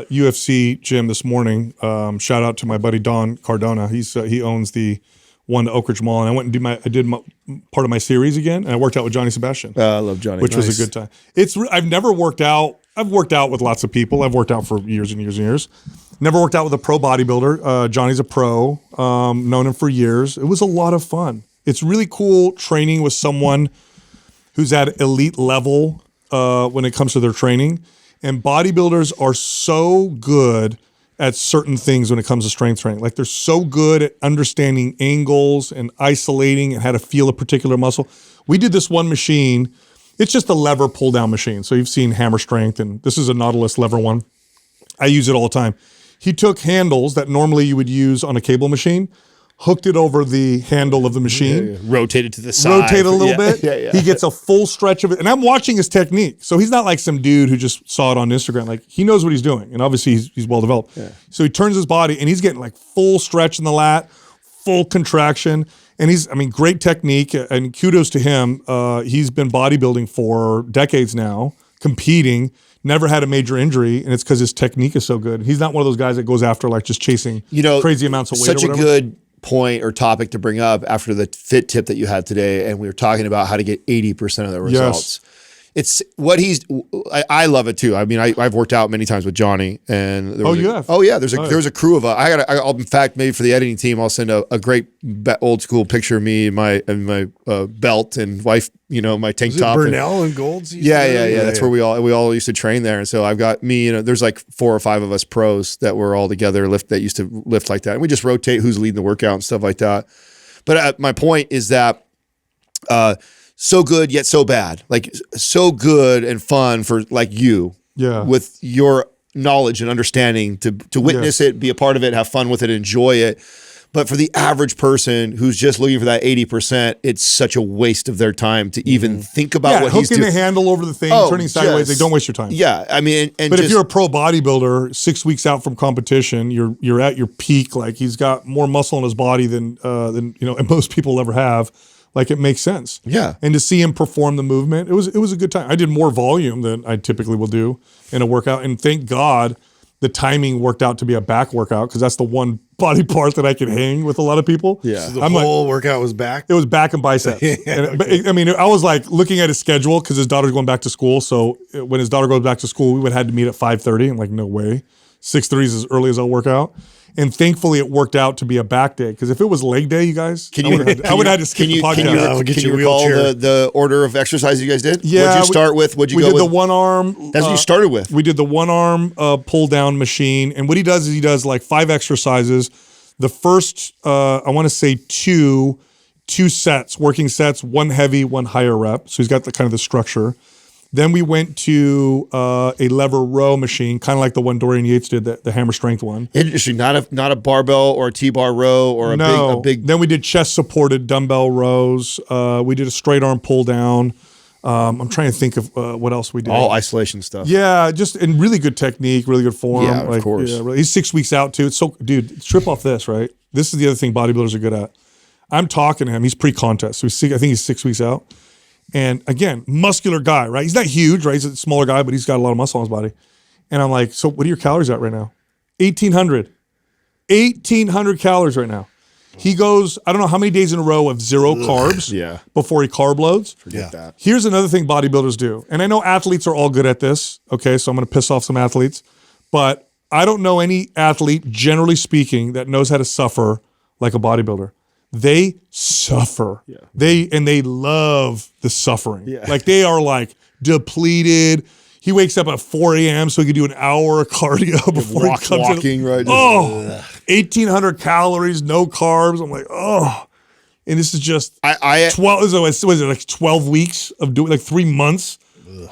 UFC gym this morning. Shout out to my buddy Don Cardona. He owns the one to Oak Ridge Mall, and I went and I did part of my series again, and I worked out with Johnny Sebastian. I love Johnny, which was a good time. I've never worked out. I've worked out with lots of people. I've worked out for years and years and years. Never worked out with a pro bodybuilder. Johnny's a pro. Known him for years. It was a lot of fun. It's really cool training with someone who's at elite level when it comes to their training. And bodybuilders are so good at certain things when it comes to strength training. Like they're so good at understanding angles and isolating and how to feel a particular muscle. We did this one machine. It's just a lever pull down machine. So you've seen Hammer Strength, and this is a Nautilus lever one. I use it all the time. He took handles that normally you would use on a cable machine, hooked it over the handle of the machine, rotated to the side, rotate a little bit. He gets a full stretch of it. And I'm watching his technique. So he's not like some dude who just saw it on Instagram. Like, he knows what he's doing. And obviously he's well developed. Yeah. So he turns his body and he's getting like full stretch in the lat, full contraction. And great technique, and kudos to him. He's been bodybuilding for decades now, competing, never had a major injury, and it's because his technique is so good. He's not one of those guys that goes after like just chasing crazy amounts of weight. Such a good point or topic to bring up after the fit tip that you had today, and we were talking about how to get 80% of the results. Yes. It's what I love it too. I mean, I've worked out many times with Johnny, and you have? Oh yeah, there's a crew of in fact, maybe for the editing team, I'll send a great old school picture of me and my belt and wife, my tank top. Burnell and Golds. Yeah. That's where we all used to train there, and so I've got me. There's like 4 or 5 of us pros that were all together that used to lift like that, and we just rotate who's leading the workout and stuff like that. But my point is that. So good yet so bad, like so good and fun for like you, with your knowledge and understanding to witness it, be a part of it, have fun with it, enjoy it. But for the average person who's just looking for that 80%, it's such a waste of their time to even think about what he's doing. Hooking the handle over the thing, turning sideways, like, don't waste your time. Yeah, I mean, but if you're a pro bodybuilder, 6 weeks out from competition, you're at your peak. Like, he's got more muscle in his body than and most people ever have. Like, it makes sense. Yeah. And to see him perform the movement, it was a good time. I did more volume than I typically will do in a workout. And thank God the timing worked out to be a back workout, because that's the one body part that I can hang with a lot of people. Yeah. So the whole workout was back? It was back and biceps. I was like looking at his schedule because his daughter's going back to school. So when his daughter goes back to school, we would have had to meet at 5:30. I'm like, no way. 6:30 is as early as I'll work out. And thankfully, it worked out to be a back day, because if it was leg day, you guys, I would have had to skip the podcast. Can you recall the order of exercise you guys did? Yeah. What'd you start with? What'd you go with? We did the one arm. That's what you started with. We did the one arm pull down machine. And what he does is he does like 5 exercises. The first, I want to say two sets, working sets, 1 heavy, 1 higher rep. So he's got the kind of the structure. Then we went to a lever row machine, kind of like the one Dorian Yates did, the Hammer Strength one. Interesting. Not a barbell or a T-bar row or a big. Then we did chest supported dumbbell rows. We did a straight arm pull down. I'm trying to think of what else we did. All isolation stuff. Yeah, just in really good technique, really good form. Yeah, of course. Yeah, he's 6 weeks out too. It's so, dude, strip off this, right? This is the other thing bodybuilders are good at. I'm talking to him. He's pre-contest, so I think he's 6 weeks out. And again, muscular guy, right? He's not huge, right? He's a smaller guy, but he's got a lot of muscle on his body. And I'm like, so what are your calories at right now? 1,800. 1,800 calories right now. He goes, I don't know how many days in a row of 0 carbs before he carb loads. Forget that. Here's another thing bodybuilders do. And I know athletes are all good at this. Okay, so I'm going to piss off some athletes. But I don't know any athlete, generally speaking, that knows how to suffer like a bodybuilder. They suffer. Yeah. They love the suffering. Yeah. Like, they are like depleted. He wakes up at 4 a.m. so he can do an hour of cardio before he comes walking, right? 1,800 calories, no carbs. I'm like, oh. And this is just 12. Was it like 12 weeks of doing, like 3 months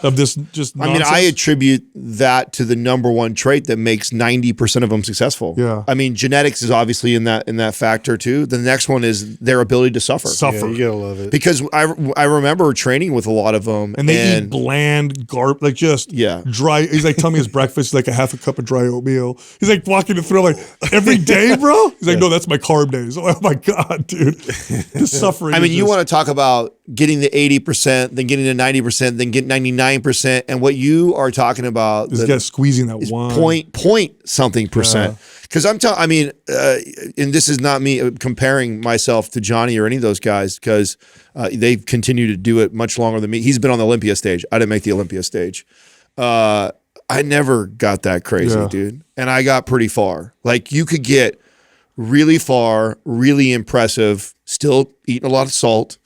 of this just nonsense? I attribute that to the number one trait that makes 90% of them successful. Yeah. I mean, genetics is obviously in that factor too. The next one is their ability to suffer. Yeah, you gotta love it. Because I remember training with a lot of them. And they eat bland garb, like just dry. He's like telling me his breakfast is like a half a cup of dry oatmeal. He's like walking it through, I'm like, every day, bro? He's like, no, that's my carb days. Oh my God, dude. The suffering. I mean, you want to talk about getting the 80%, then getting the 90%, then getting 99%. And what you are talking about is squeezing that point something percent. Because and this is not me comparing myself to Johnny or any of those guys, because they've continued to do it much longer than me. He's been on the Olympia stage. I didn't make the Olympia stage. I never got that crazy, dude. And I got pretty far. Like, you could get really far, really impressive, still eating a lot of salt,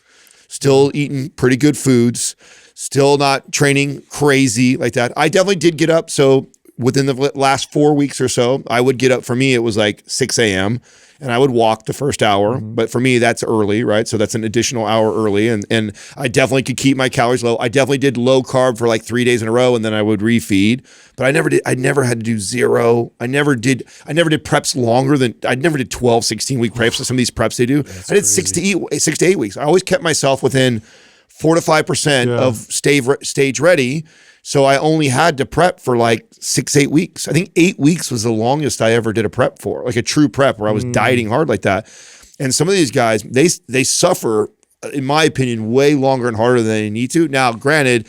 still eating pretty good foods, still not training crazy like that. I definitely did get up. So within the last 4 weeks or so, I would get up. For me, it was like 6 a.m. and I would walk the first hour. But for me, that's early, right? So that's an additional hour early. And I definitely could keep my calories low. I definitely did low carb for like 3 days in a row, and then I would refeed. But I never had to do zero. I never did preps longer than, I never did 12, 16-week preps. So some of these preps they do. I did 6 to 8 weeks. I always kept myself within 4 to 5% of stage ready. So I only had to prep for like 6, 8 weeks. I think 8 weeks was the longest I ever did a prep for, like a true prep where I was dieting hard like that. And some of these guys, they suffer, in my opinion, way longer and harder than they need to. Now, granted,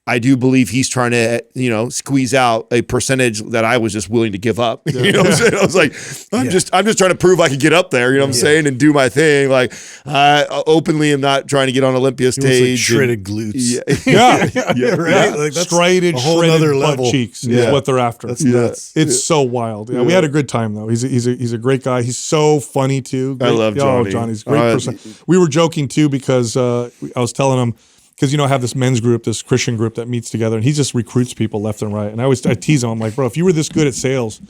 I do believe he's trying to, squeeze out a percentage that I was just willing to give up. You know what I'm saying? I was like, I'm just trying to prove I could get up there, you know what I'm saying, and do my thing. Like, I openly am not trying to get on Olympia stage. Like shredded glutes. Right. Like that's shredded, a whole shredded other butt level. cheeks is what they're after. That's nuts. It's so wild. Yeah, we had a good time though. He's a great guy. He's so funny too. Great. I love Johnny. Oh, Johnny's a great person. We were joking too because I was telling him, because, I have this men's group, this Christian group that meets together, and he just recruits people left and right. And I tease him. I'm like, bro, if you were this good at sales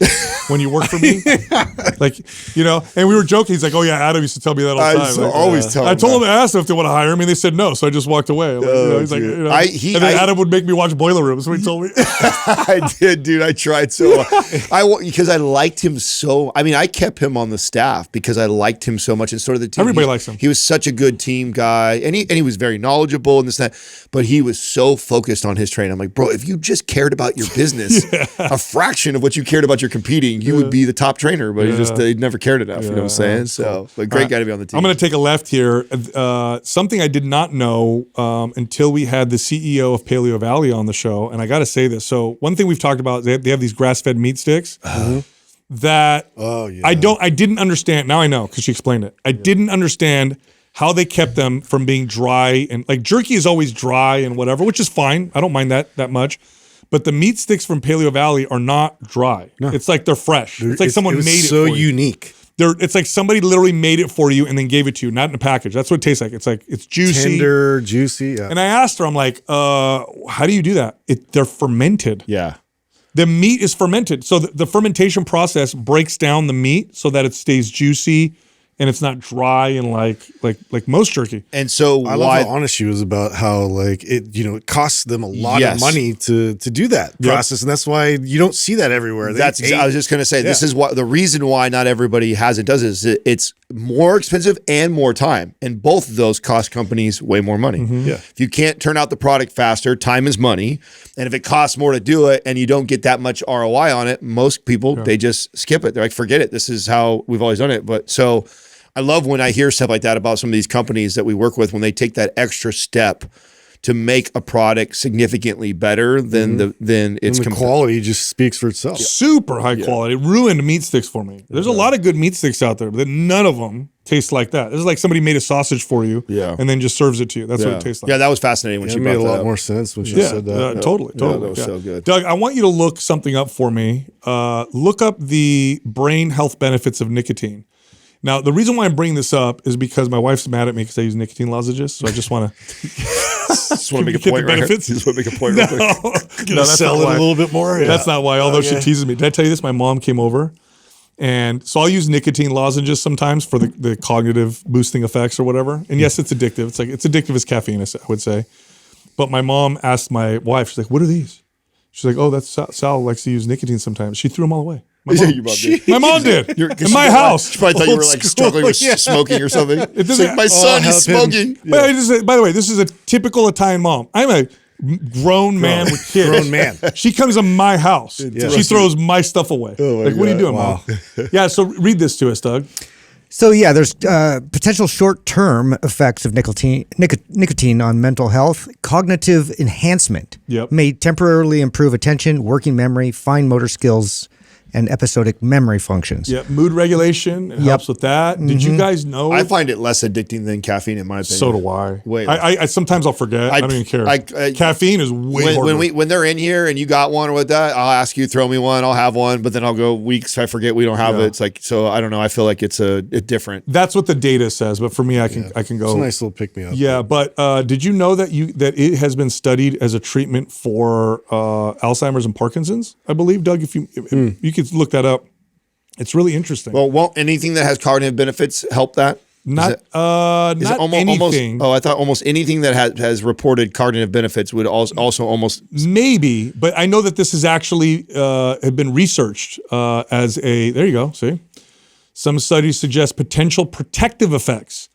when you worked for me, and we were joking. He's like, oh, yeah, Adam used to tell me that all the time. Always tell him. I told him, I asked him if they want to hire me, and they said no. So I just walked away. He's like, and then Adam would make me watch Boiler Room. So he told me. I did, dude. I tried so hard. Because I liked him so. I mean, I kept him on the staff because I liked him so much, and sort of the team. Everybody likes him. He was such a good team guy, and he was very knowledgeable and this and that. But he was so focused on his training. I'm like, bro, if you just cared about your business, a fraction of what you cared about your competing, you would be the top trainer. But he never cared enough. You know what I'm saying? So, great guy to be on the team. I'm going to take a left here. Something I did not know until we had the CEO of Paleo Valley on the show, and I got to say this. So one thing we've talked about, they have these grass-fed meat sticks. That I didn't understand. Now I know because she explained it. I didn't understand how they kept them from being dry, and like jerky is always dry and whatever, which is fine. I don't mind that much. But the meat sticks from Paleo Valley are not dry. No. It's like they're fresh. It's like someone made it so for you. unique. It's like somebody literally made it for you and then gave it to you, not in a package. That's what it tastes like. It's like, it's juicy. Tender, juicy. Yeah. And I asked her, I'm like, how do you do that? They're fermented. Yeah. The meat is fermented. So the fermentation process breaks down the meat so that it stays juicy and it's not dry and like most jerky. And so I love how honest she was about how it costs them a lot of money to do that process, and that's why you don't see that everywhere. I was just going to say this is why the reason why not everybody does it is it's more expensive and more time, and both of those cost companies way more money. If you can't turn out the product faster, time is money, and if it costs more to do it and you don't get that much ROI on it, most people they just skip it. They're like, forget it. This is how we've always done it. But so I love when I hear stuff like that about some of these companies that we work with, when they take that extra step to make a product significantly better than its quality just speaks for itself. Super high quality. It ruined meat sticks for me. There's a lot of good meat sticks out there, but none of them taste like that. This is like somebody made a sausage for you and then just serves it to you. That's what it tastes like. Yeah, that was fascinating when she brought that up. It made a lot more sense when she said that. Totally. That was so good. Doug, I want you to look something up for me. Look up the brain health benefits of nicotine. Now, the reason why I'm bringing this up is because my wife's mad at me because I use nicotine lozenges. So I just want to make a point. Just want to make a point. No, that's sell it a little bit more. Yeah. That's not why. Although she teases me. Did I tell you this? My mom came over, and so I'll use nicotine lozenges sometimes for the cognitive boosting effects or whatever. And yes, it's addictive. It's addictive as caffeine, I would say. But my mom asked my wife. She's like, "What are these?" She's like, "Oh, that's Sal likes to use nicotine sometimes." She threw them all away. My mom did. In my house. She probably thought you were like struggling with smoking or something. Like, my son is smoking. By the way, this is a typical Italian mom. I'm a grown man with kids. Grown man. She comes in my house. She throws my stuff mom? What are you doing, Mom? Yeah, so read this to us, Doug. So yeah, there's potential short-term effects of nicotine on mental health. Cognitive enhancement may temporarily improve attention, working memory, fine motor skills, and episodic memory functions. Yeah, mood regulation. It helps with that. Did you guys know? I find it less addicting than caffeine, in my opinion. So do I. Wait. I sometimes I'll forget. I don't even care. Caffeine is way harder. When they're in here and you got one with that, I'll ask you, throw me one, I'll have one, but then I'll go weeks, I forget we don't have it. It's like, so I don't know. I feel like it's different. That's what the data says, but for me, I can go. It's a nice little pick me up. Yeah, but did you know that it has been studied as a treatment for Alzheimer's and Parkinson's? I believe, Doug, if you could look that up. It's really interesting. Well, won't anything that has cognitive benefits help that? Not anything. I thought almost anything that has reported cognitive benefits would also almost maybe, but I know that this is actually have been researched as a. There you go. See, some studies suggest potential protective effects.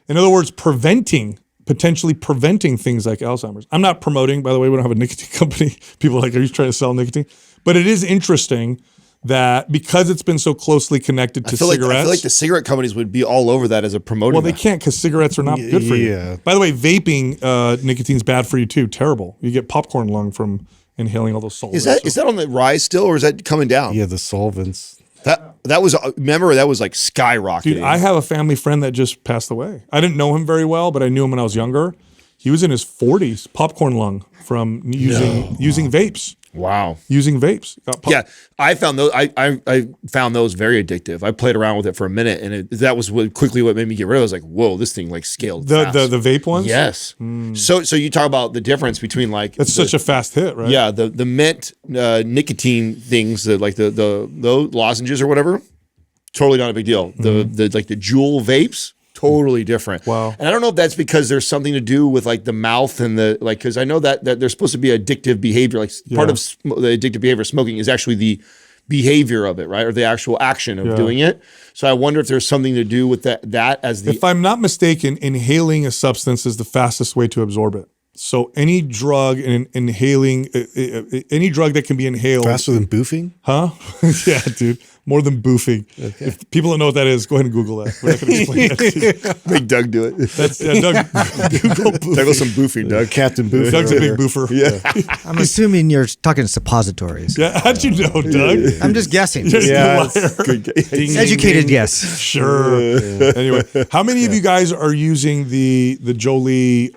In other words, potentially preventing things like Alzheimer's. I'm not promoting, by the way. We don't have a nicotine company. People are like, are you trying to sell nicotine? But it is interesting that because it's been so closely connected to cigarettes. I feel like the cigarette companies would be all over that as a promoting. Well, they can't because cigarettes are not good for you. By the way, vaping nicotine's bad for you too. Terrible. You get popcorn lung from inhaling all those solvents. Is that on the rise still, or is that coming down? Yeah, the solvents. That was like skyrocketing. Dude, I have a family friend that just passed away. I didn't know him very well, but I knew him when I was younger. He was in his 40s, popcorn lung from using vapes. Wow. Using vapes. Yeah, I found those. I found those very addictive. I played around with it for a minute, and that was quickly what made me get rid of it. I was like, whoa, this thing like scaled fast. The vape ones? Yes. So you talk about the difference between like that's such a fast hit, right? Yeah, the mint nicotine things, like the lozenges or whatever, totally not a big deal. The like the Juul vapes. Totally different. Wow. And I don't know if that's because there's something to do with like the mouth and the like, because I know that there's supposed to be addictive behavior. Like part of the addictive behavior of smoking is actually the behavior of it, right? Or the actual action of doing it. So I wonder if there's something to do with that as the. If I'm not mistaken, inhaling a substance is the fastest way to absorb it. So any drug and inhaling, any drug that can be inhaled. Faster than boofing? Huh? Yeah, dude. More than boofing. Okay. If people don't know what that is, go ahead and Google that. We're not going to explain that. Make Doug do it. Doug, Google boofing. Doug was some boofing, Doug. Captain Boofer. Doug's a big boofer. Yeah. I'm assuming you're talking suppositories. Yeah. How'd you know, Doug? I'm just guessing. Good Educated guess. Sure. Anyway, how many of you guys are using the Jolie?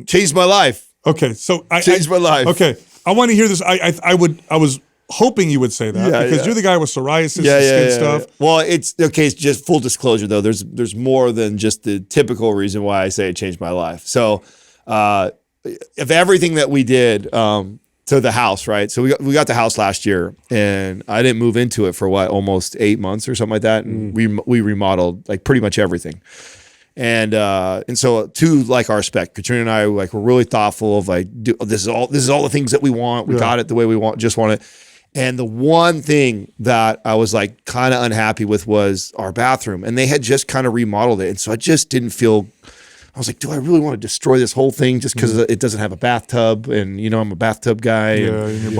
Changed my life. Okay, so Changed my life. Okay, I want to hear this. I was hoping you would say that because you're the guy with psoriasis and skin stuff. Well, it's okay. It's just full disclosure though. There's more than just the typical reason why I say it changed my life. So, if everything that we did to the house, right? So we got the house last year, and I didn't move into it for almost 8 months or something like that, and we remodeled like pretty much everything. And so to like our spec, Katrina and I were really thoughtful of like, this is all the things that we want. We got it the way we just want it. And the one thing that I was like kind of unhappy with was our bathroom, and they had just kind of remodeled it. And so I just didn't feel, I was like, do I really want to destroy this whole thing just because it doesn't have a bathtub? And I'm a bathtub guy, and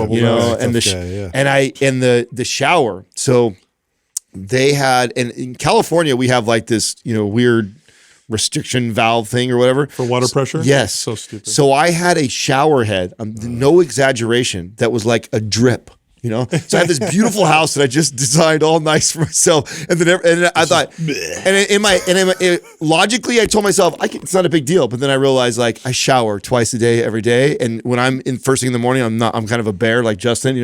the shower. So they had, and in California, we have like this, weird restriction valve thing or whatever for water pressure. Yes. So stupid. So I had a shower head, no exaggeration, that was like a drip. So I have this beautiful house that I just designed all nice for myself, and then I thought, logically I told myself it's not a big deal, but then I realized like I shower twice a day every day, and when I'm in first thing in the morning, I'm kind of a bear like Justin,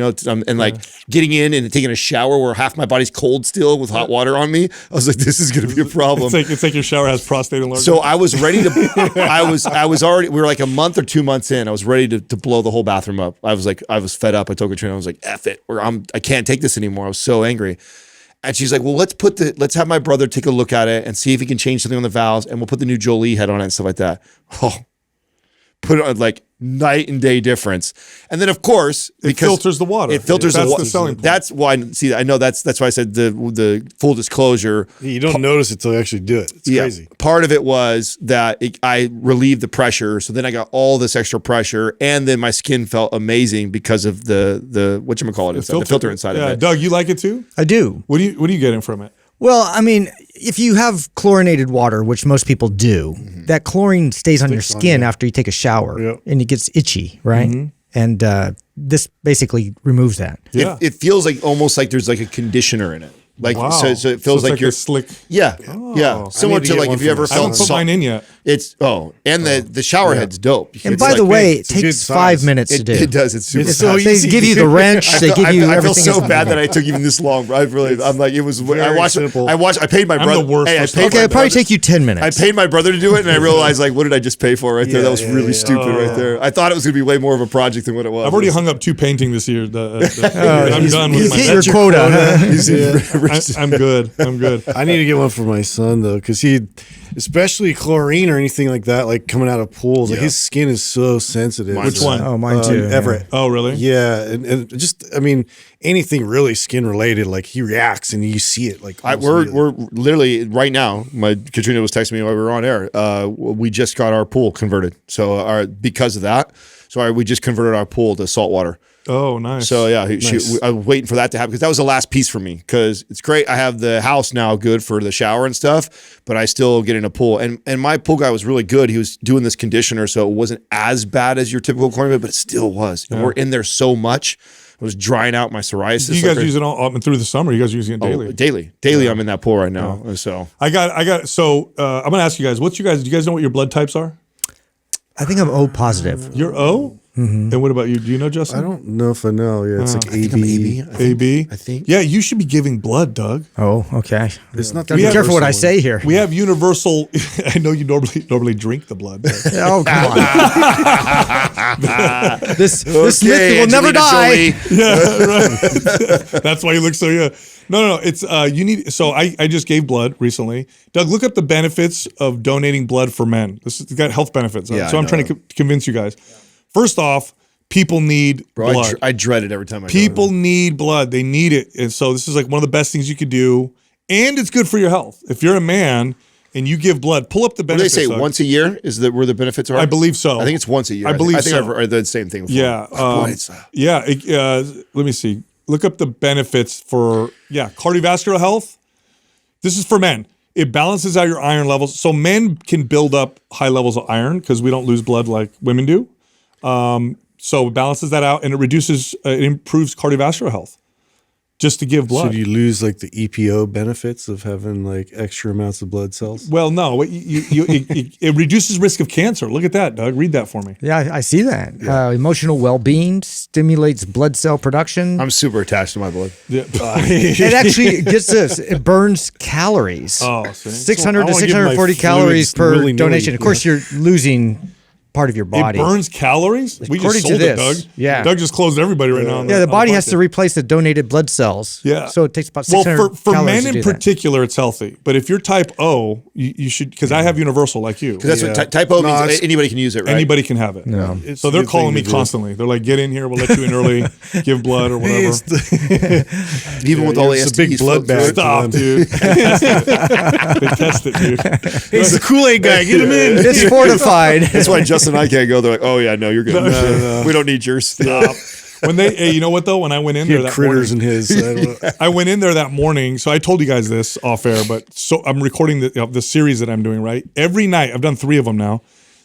like getting in and taking a shower where half my body's cold still with hot water on me. I was like, this is going to be a problem. It's like your shower has prostate enlargement. So I was ready to. I was already. We were like a month or 2 months in. I was ready to blow the whole bathroom up. I was fed up. I told Katrina, I was like, F it. Or I can't take this anymore. I was so angry. And she's like, well, let's have my brother take a look at it and see if he can change something on the valves, and we'll put the new Jolie head on it and stuff like that. Oh, put it on like night and day difference. And then of course, it filters the water. It filters the water. That's the selling point. That's why I know that's why I said the full disclosure. You don't notice it until you actually do it. It's crazy. Part of it was that I relieved the pressure, so then I got all this extra pressure, and then my skin felt amazing because of the whatchamacallit, the filter inside of it. Doug, you like it too? I do. What are you getting from it? Well, I mean, if you have chlorinated water, which most people do, that chlorine stays on your skin after you take a shower, and it gets itchy, right? and this basically removes that. Yeah. It feels like almost like there's like a conditioner in it. Like Wow. so it feels it's like you're a slick. Yeah. Yeah. Similar need to to get like one if you for ever myself. I haven't felt put salt. mine in yet. It's and the shower head's dope. And It's by like the way, big. it It's a good takes 5 size. minutes to do. it does. It's super It's so fast. They easy. give you the wrench. They give you I feel everything. so bad that I took even this long. I'm like, it was. I very watched. simple. I paid my I'm brother. the worst Hey, I for paid Okay, my it'll probably brother- take you 10 I minutes. paid my brother to do it, and I realized like, what did I just pay for right there? That was really stupid right there. I thought it was gonna be way more of a project than what it was. I've already hung up 2 paintings this year. I'm done with He's my. hit your quota. I'm good. I'm good. I need to get one for my son though, because especially chlorine or anything like that, like coming out of pools, like his skin is so sensitive. Which one? Oh, mine too. Everett. Oh, really? Yeah, and just I mean anything really skin related, like he reacts and you see it. Like We're literally right now. Katrina was texting me while we were on air. We just got our pool converted, so because of that, we just converted our pool to saltwater. Oh, nice. So yeah, Nice. I was waiting for that to happen because that was the last piece for me. Because it's great, I have the house now good for the shower and stuff, but I still get in a pool. And my pool guy was really good. He was doing this conditioner, so it wasn't as bad as your typical chlorine, but it still was. And we're in there so much, it was drying out my psoriasis. you guys use it all through the summer. You guys are using it daily. Daily. I'm in that pool right now. So I got. So I'm gonna ask you guys. Do you guys know what your blood types are? I think I'm O positive. You're O. And what about you? Do you know, Justin? I don't know if I know. Yeah, it's like AB. AB. I think. Yeah, you should be giving blood, Doug. Oh, okay. It's not Be careful what I universal. say here. We have universal. I know you normally drink the blood. but- Oh, come on. This myth will never Angelina die. Jolie. Yeah, right. That's why you look so young. No. It's you need. So I just gave blood recently. Doug, look up the benefits of donating blood for men. This has got health benefits. Yeah, so I I'm know trying to convince you guys. First off, people need Bro, blood. I dread it every time I People need blood. They need it. And so this is like one of the best things you could do. And it's good for your health. If you're a man and you give blood, pull up the What do they benefits. say? Doug. Once a year is that where the benefits are? I believe so. I think it's once a year. I believe I think so. I've read the same thing before. Yeah. Boy, it's, Let me see. Look up the benefits for, cardiovascular health. This is for men. It balances out your iron levels. So men can build up high levels of iron because we don't lose blood like women do. So it balances that out and it improves cardiovascular health just to give blood. So do you lose like the EPO benefits of having like extra amounts of blood cells? Well, no, it reduces risk of cancer. Look at that, Doug. Read that for me. Yeah, I see that. Emotional well-being stimulates blood cell production. I'm super attached to my blood. Yeah. It actually gets this. It burns calories. Oh, see? 600 So I to wanna give my 640 calories fluids per willy-nilly, donation. Of course, you're losing part of your It body. burns calories? We According just to sold it, Doug. this, yeah. Doug just closed everybody right now. Yeah, the body has to replace the donated blood cells. Yeah. So it takes about 600 Well, for calories men to in do that. particular, it's healthy. But if you're type O, you should, because I have universal like you. Because that's what type O No, means. it's- Anybody can use it, right? Anybody can have it. No. It's So a they're good calling thing me to do. constantly. They're like, get in here. We'll let you in early, give blood or whatever. Even with all the it's a STDs big blood floating through it. bag. Stop, dude. They test it, dude. He's the Kool-Aid guy. Get him in. It's fortified. That's why Justin and I can't go. They're like, oh yeah, no, you're good. We don't need yours. Stop. When hey, you know what though? When I went in He there had that critters morning, in his. I don't know. I went in there that morning. So I told you guys this off air, but so I'm recording the series that I'm doing, right? Every night, I've done 3 of them now.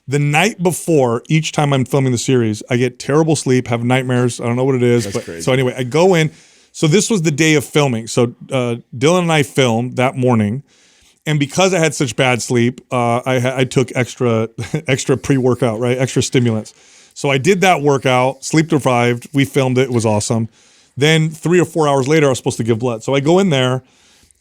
The night before, each time I'm filming the series, I get terrible sleep, have nightmares. I don't know what it is. But crazy. so anyway, I go in. So this was the day of filming. So Dylan and I filmed that morning. And because I had such bad sleep, I took extra pre-workout, right? Extra stimulants. So I did that workout, sleep deprived. We filmed it. It was awesome. Then 3 or 4 hours later, I was supposed to give blood. So I go in there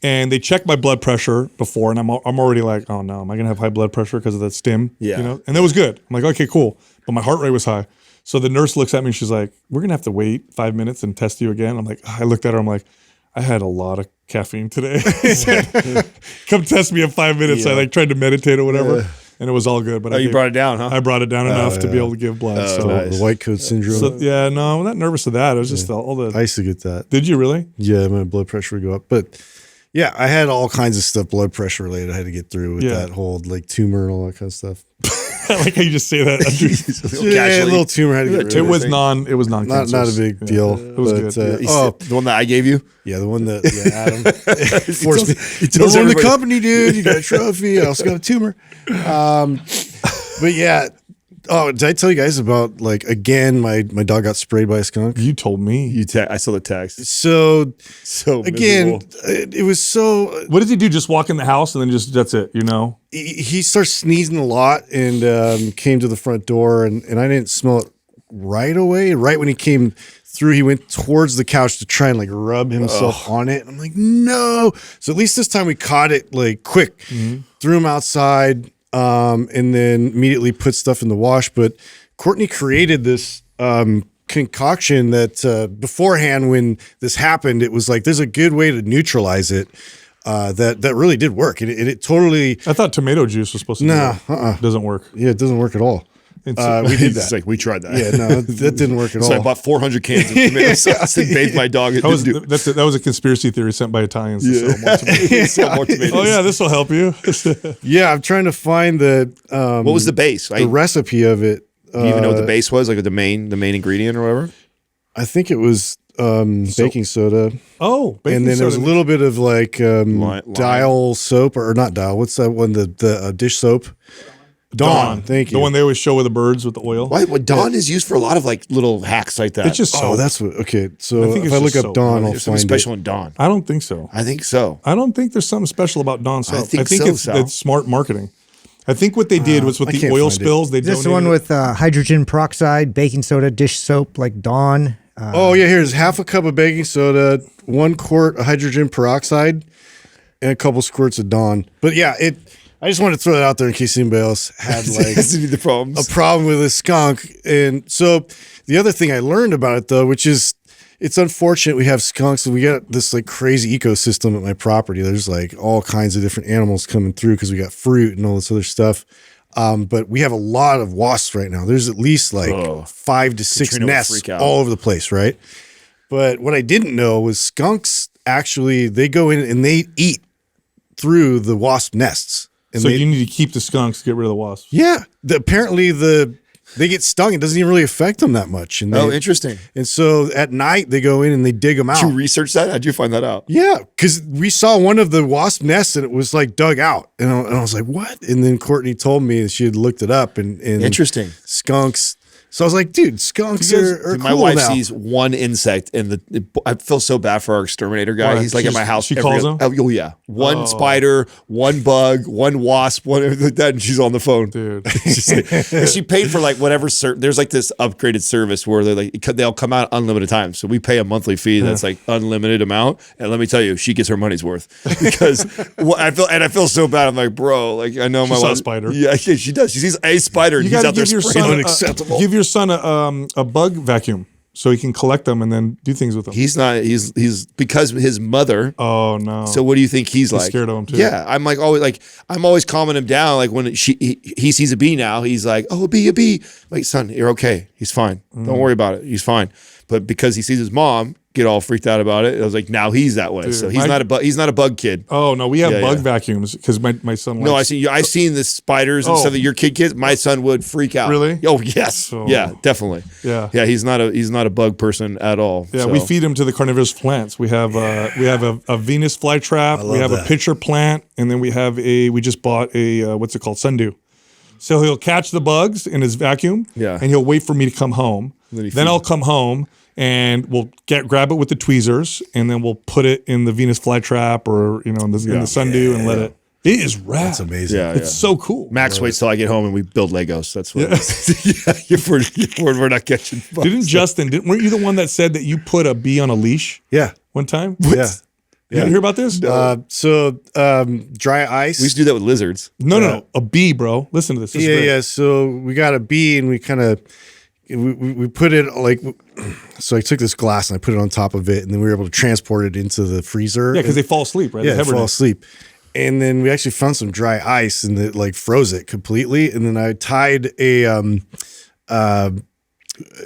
and they check my blood pressure before. And I'm already like, oh no, am I going to have high blood pressure because of that stim? Yeah. You know? And that was good. I'm like, okay, cool. But my heart rate was high. So the nurse looks at me and she's like, we're going to have to wait 5 minutes and test you again. I'm like, I looked at her. I'm like, I had a lot of caffeine today. Come test me in 5 minutes. I tried to meditate or whatever. And it was all good. But Oh, you brought it down, huh? I brought it down enough to be able to give blood. so, nice. The white coat syndrome. so yeah, no, I'm not nervous of that. I was just all the. I used to get that. Did you really? Yeah, my blood pressure would go up. But yeah, I had all kinds of stuff blood pressure related I had to get through with Yeah. that whole like tumor and all that kind of stuff. I like how you just say that. Yeah, a little tumor I had to get rid it of. was non. It was non. Not a big deal. It was but, good. The one that I gave you. yeah, the one that Adam forced me. he Don't tells run the everybody- company, dude. You got a trophy. I also got a tumor. But yeah, Oh, did I tell you guys about like again? My dog got sprayed by a skunk. You told me. I saw the text. So again, miserable. it was so. What does he do? Just walk in the house and then just that's it, you know? He starts sneezing a lot and came to the front door and I didn't smell it right away. Right when he came through, he went towards the couch to try and like rub himself on it. I'm like, no. So at least this time we caught it like quick, threw him outside, and then immediately put stuff in the wash. But Courtney created this concoction that beforehand, when this happened, it was like, there's a good way to neutralize it. That really did work. It totally. I thought tomato juice was supposed to do that. Doesn't work. Yeah, it doesn't work at all. We did that. It's like, we tried that. Yeah, no, that didn't work at all. So I bought 400 cans of tomato sauce and bathed my dog. That was a conspiracy theory sent by Italians to sell more tomatoes. Sell more tomatoes. Oh yeah, this will help you. Yeah, I'm trying to find the What was the base? the recipe of it. Do you even know what the base was? Like the main ingredient or whatever? I think it was baking soda. Oh, baking and then there was a soda. little bit of like dial soap, or not dial. What's that one? The dish soap. Dawn. Thank you. The one they always show with the birds with the oil. Why? Well, Dawn is used for a lot of like little hacks like that. It's just Oh, soap. that's what. Okay, so I think if it's I look just up soap. Dawn, I'll There's something find special it. in Dawn. I don't think so. I think so. I don't think there's something special about Dawn soap. I think so, it's Sal. smart marketing. I think what they did was with I the can't oil find it. spills, they Is this the donated one with hydrogen peroxide, baking soda, dish soap like Dawn? Oh yeah, here's half a cup of baking soda, 1 quart of hydrogen peroxide, and a couple squirts of Dawn. But yeah, I just wanted to throw that out there in case anybody else had like the problems. a problem with a skunk. And so the other thing I learned about it though, which is it's unfortunate we have skunks and we got this like crazy ecosystem at my property. There's like all kinds of different animals coming through because we got fruit and all this other stuff. But we have a lot of wasps right now. There's at least like 5 to 6 Katrina would nests freak out. all over the place, right? But what I didn't know was skunks actually, they go in and they eat through the wasp nests. And So they, you need to keep the skunks to get rid of the wasps. yeah, apparently they get stung. It doesn't even really affect them that much. And Oh, interesting. And so at night they go in and they dig them out. Did you research that? How'd you find that out? Yeah, because we saw one of the wasp nests and it was like dug out, and I was like, "What?" And then Courtney told me that she had looked it up, and Interesting. skunks. So I was like, "Dude, skunks are Dude, my cool wife now." sees one insect, and I feel so bad for our exterminator guy. Why? He's like at my house. She every calls other- him? Oh yeah, one spider, one bug, one wasp, one everything like that, and she's on the phone. Dude. She's like, 'cause she paid for like whatever. There's like this upgraded service where they'll come out unlimited times. So we pay a monthly fee that's like unlimited amount. And let me tell you, she gets her money's worth because I feel so bad. I'm like, bro, like I know my saw a wife. spider. Yeah, she does. She sees a spider. And You he's got out to there give your spraying. son Unacceptable. give your son a bug vacuum so he can collect them and then do things with them. He's not. He's because his mother. Oh no! So what do you think he's like? scared of him, too. Yeah, I'm always calming him down. Like when he sees a bee now, he's like, "Oh, a bee." Like, son, you're okay. He's fine. Don't worry about it. He's fine. But because he sees his mom get all freaked out about it, I was like, now he's that way. Dude, so he's not a bug kid. Oh no, we have Yeah, bug yeah. vacuums because my son. No, likes, I've seen the spiders and Oh. stuff that your kid gets. My son would freak out. Really? Oh yes. So- Yeah, definitely. Yeah. Yeah. He's not a bug person at all. Yeah, so. we feed him to the carnivorous plants. We have a Venus flytrap. We have a pitcher plant, and then we just bought a what's it called, sundew. So he'll catch the bugs in his vacuum, Yeah. and he'll wait for me to come home. Then I'll come home and we'll grab it with the tweezers, and then we'll put it in the Venus flytrap or in the sundew and let it. It is rad. That's amazing. Yeah, It's so cool. Max waits till I get home and we build Legos. That's what. If we're not catching bugs. Weren't you the one that said that you put a bee on a leash Yeah, one time? yeah. You hear about this? Dry ice. We used to do that with lizards. No, a bee, bro. Listen to this. This is great. Yeah. So we got a bee and we kind of we put it like. So I took this glass and I put it on top of it, and then we were able to transport it into the freezer. Yeah, because they fall asleep, right? yeah, They they fall hibernate. asleep. And then we actually found some dry ice and it like froze it completely. And then I tied a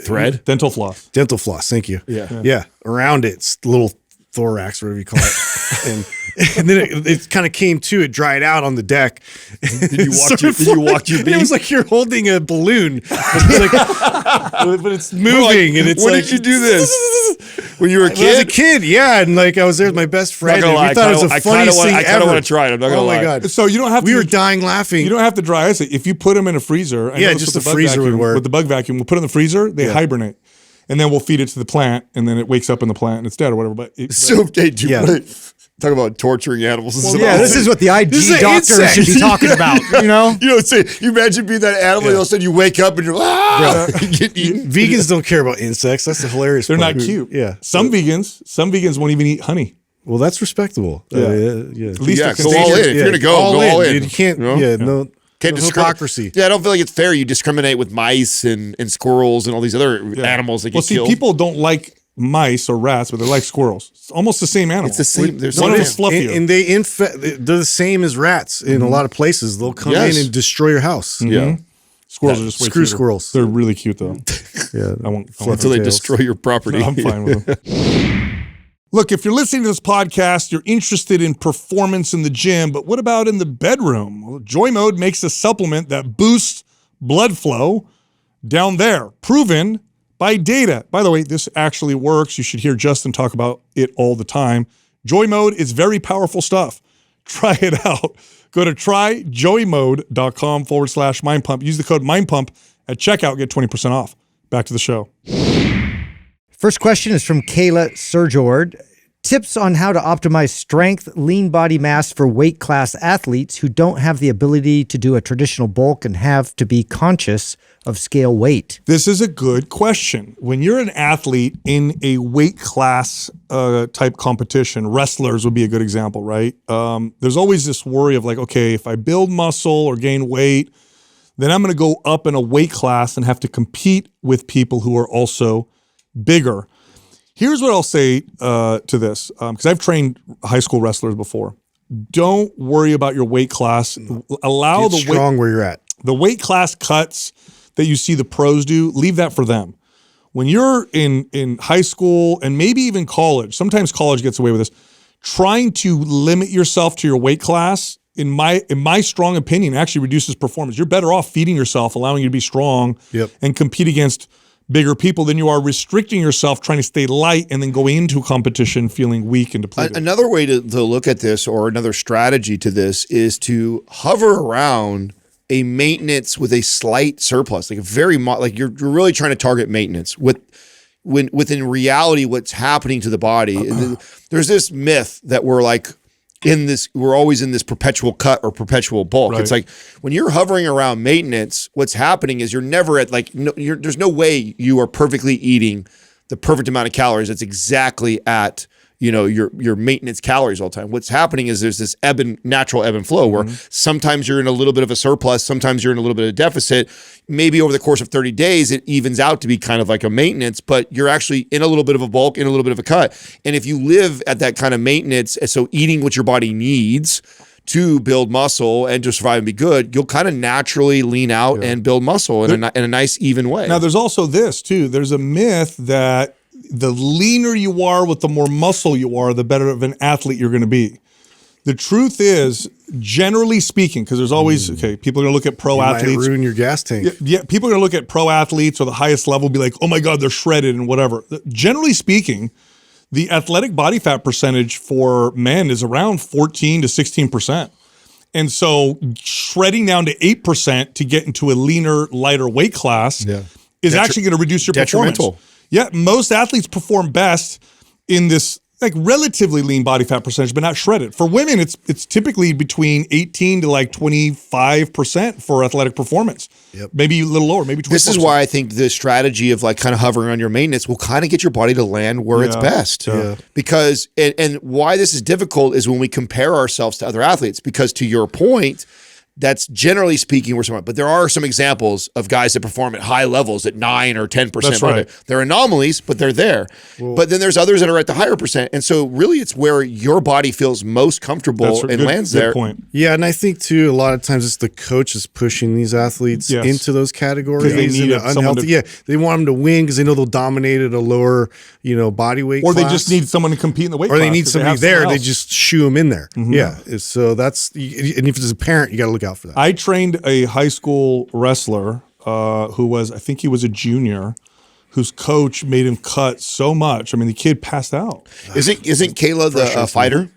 Thread. Dental floss. dental floss. Thank you. Yeah. Yeah. Around it, it's a little thorax, whatever you call it. And then it kind of came to, it dried out on the deck. Did you walk your beam? It was like you're holding a balloon, but it's moving. And it's when like, did you do this? When you were a kid? When I was a kid, yeah. And like I was there with my best friend. And we thought it was the funniest thing ever. I kind of want to try it. I'm not going to lie. Oh my God. So you don't have to. We were dying laughing. You don't have to dry ice it. If you put them in a freezer. Yeah, just the freezer would work. With the bug vacuum, we'll put it in the freezer, they hibernate. And then we'll feed it to the plant, and then it wakes up in the plant and it's dead or whatever. Talk about torturing animals. Well, yeah, this is what the IG doctor should be talking about. You know, you imagine being that animal, and all of a sudden you wake up and you're you get eaten. Vegans don't care about insects. That's the hilarious They're part. not cute. Yeah. Some vegans won't even eat honey. Well, that's respectable. Yeah. At least go all in. If you're gonna go all in. You can't. No hypocrisy. Yeah, I don't feel like it's fair. You discriminate with mice and squirrels and all these other animals that get killed. People don't like mice or rats, but they like squirrels. It's almost the same animal. It's the same. One is fluffier. And they're the same as rats in a lot of places. They'll come in and destroy your house. Yeah. Squirrels are just way Screw cuter. squirrels. They're really cute though. Yeah. I won't Until they destroy your property. No, I'm fine with them. Look, if you're listening to this podcast, you're interested in performance in the gym, but what about in the bedroom? Well, Joy Mode makes a supplement that boosts blood flow down there, proven by data. By the way, this actually works. You should hear Justin talk about it all the time. Joy Mode is very powerful stuff. Try it out. Go to tryjoymode.com/mindpump. Use the code mindpump at checkout. Get 20% off. Back to the show. First question is from Kayla Serjord. Tips on how to optimize strength, lean body mass for weight class athletes who don't have the ability to do a traditional bulk and have to be conscious of scale weight. This is a good question. When you're an athlete in a weight class type competition, wrestlers would be a good example, right? There's always this worry of like, okay, if I build muscle or gain weight, then I'm going to go up in a weight class and have to compete with people who are also bigger. Here's what I'll say to this, because I've trained high school wrestlers before. Don't worry about your weight class. Allow Get strong where you're at. The weight class cuts that you see the pros do, leave that for them. When you're in high school and maybe even college, sometimes college gets away with this, trying to limit yourself to your weight class, in my strong opinion, actually reduces performance. You're better off feeding yourself, allowing you to be strong and compete against bigger people than you are restricting yourself, trying to stay light and then going into a competition feeling weak and depleted. Another way to look at this, or another strategy to this, is to hover around a maintenance with a slight surplus, like a very like you're really trying to target maintenance within reality what's happening to the body. There's this myth that we're always in this perpetual cut or perpetual bulk. Right. It's like when you're hovering around maintenance, what's happening is you're never at there's no way you are perfectly eating the perfect amount of calories that's exactly at your maintenance calories all the time. What's happening is there's this natural ebb and flow where sometimes you're in a little bit of a surplus, sometimes you're in a little bit of deficit. Maybe over the course of 30 days, it evens out to be kind of like a maintenance, but you're actually in a little bit of a bulk, in a little bit of a cut. And if you live at that kind of maintenance, so eating what your body needs to build muscle and to survive and be good, you'll kind of naturally lean out and build muscle in a nice, even way. Now, there's also this too. There's a myth that the leaner you are with the more muscle you are, the better of an athlete you're going to be. The truth is, generally speaking, because there's always, people are going to look at pro athletes. Might ruin your gas tank. Yeah, people are going to look at pro athletes or the highest level, be like, oh my God, they're shredded and whatever. Generally speaking, the athletic body fat percentage for men is around 14 to 16%. And so shredding down to 8% to get into a leaner, lighter weight class is actually going to reduce your performance. Yeah, most athletes perform best in this like relatively lean body fat percentage, but not shredded. For women, it's typically between 18 to like 25% for athletic performance. Maybe a little lower, maybe 20%. This is why I think the strategy of like kind of hovering on your maintenance will kind of get your body to land where it's best. Because, and why this is difficult is when we compare ourselves to other athletes, because to your point, That's generally speaking where someone, but there are some examples of guys that perform at high levels at 9 or 10%. That's right. They're anomalies, but they're there. But then there's others that are at the higher percent. And so really it's where your body feels most comfortable and lands there. Point. Yeah, and I think too, a lot of times it's the coach is pushing these athletes into those categories. They need unhealthy. Yeah, they want them to win because they know they'll dominate at a lower, body weight. Or class. they just need someone to compete in the weight or class. they need somebody there. They just shoo them in there. Mm-hmm. Yeah, so that's, and if it's a parent, you got to look out for that. I trained a high school wrestler who was, I think he was a junior, whose coach made him cut so much. I mean, the kid passed out. Isn't Kayla the fighter?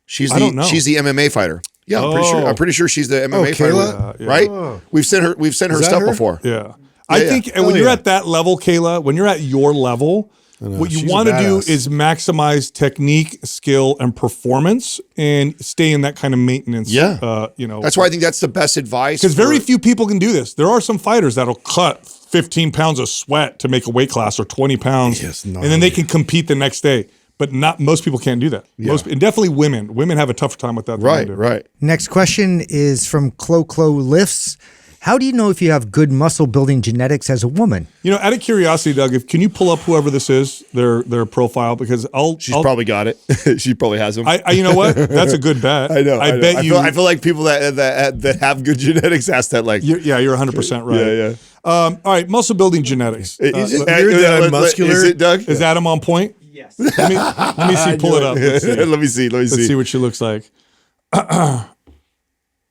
She's I don't know. She's the MMA fighter. Yeah, I'm pretty sure she's the MMA fighter, Kayla? right? Oh. We've sent her stuff before. Yeah. I think when you're at that level, Kayla, when you're at your level, what you want to do is maximize technique, skill, and performance, and stay in that kind of maintenance. Yeah, that's why I think that's the best advice. Because very few people can do this. There are some fighters that'll cut 15 pounds of sweat to make a weight class, or 20 pounds, and then they can compete the next day. But not most people can't do that. And definitely women. Women have a tougher time with that. Right. Next question is from Clo Lifts. How do you know if you have good muscle building genetics as a woman? Out of curiosity, Doug, can you pull up whoever this is, their profile? Because She's probably got it. She probably has them. You know what? That's a good bet. I know. I bet I feel like people that have good genetics ask that. Like, you're 100% right. Yeah. All right, muscle building genetics. Is it Doug? Is Adam on point? Yes. Let me see. Pull it up. Let me see. Let's see what she looks like. Let